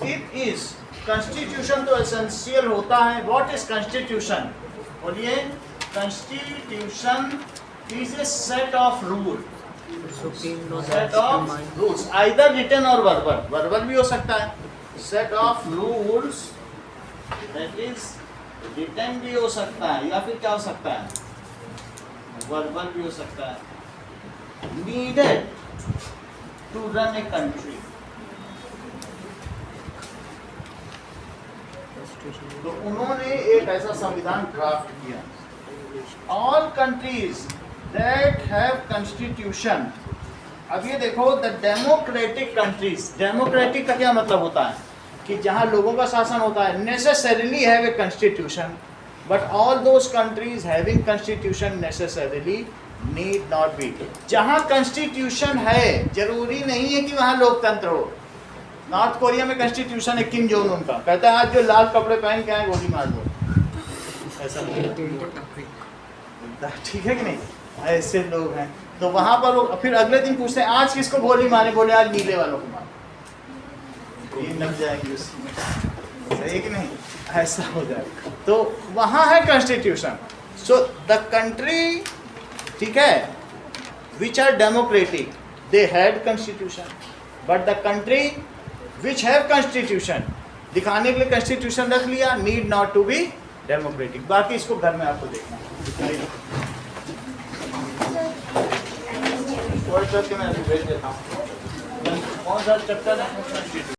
इट इज, कॉन्स्टिट्यूशन तो एसेंशियल होता है। What is constitution? बोलिए। Constitution is a set of rule, set of rules, either written or verbal, verbal भी हो सकता है। Set of rules that is written भी हो सकता है या फिर क्या हो सकता है, वर्बल भी हो सकता है। Needed to run a country, तो उन्होंने एक ऐसा संविधान ड्राफ्ट किया। All countries that have constitution, अब ये देखो, द डेमोक्रेटिक कंट्रीज, डेमोक्रेटिक का क्या मतलब होता है कि जहाँ लोगों का शासन होता है, necessarily have a constitution, but all those countries having constitution necessarily need not be. जहाँ कॉन्स्टिट्यूशन है जरूरी नहीं है कि वहाँ लोकतंत्र हो। नॉर्थ कोरिया में कॉन्स्टिट्यूशन है, किम जोंग उन का कहता है आज जो लाल कपड़े पहन के आए गोली मार दो, ऐसा ठीक है कि नहीं? ऐसे लोग हैं। तो वहाँ पर लोग फिर अगले दिन पूछते हैं आज किसको गोली मारे, बोले आज नीले वालों को मारे, ये लग जाएगी उसमें, सही कि नहीं? ऐसा हो जाएगा। तो वहाँ है कॉन्स्टिट्यूशन। सो द कंट्री, ठीक है, which are democratic they had constitution, but the country which have constitution, दिखाने के लिए कॉन्स्टिट्यूशन रख लिया, need not to be democratic. बाकी इसको घर में आपको देखना मैं भेज देता हूँ। कौन सा चैप्टर है?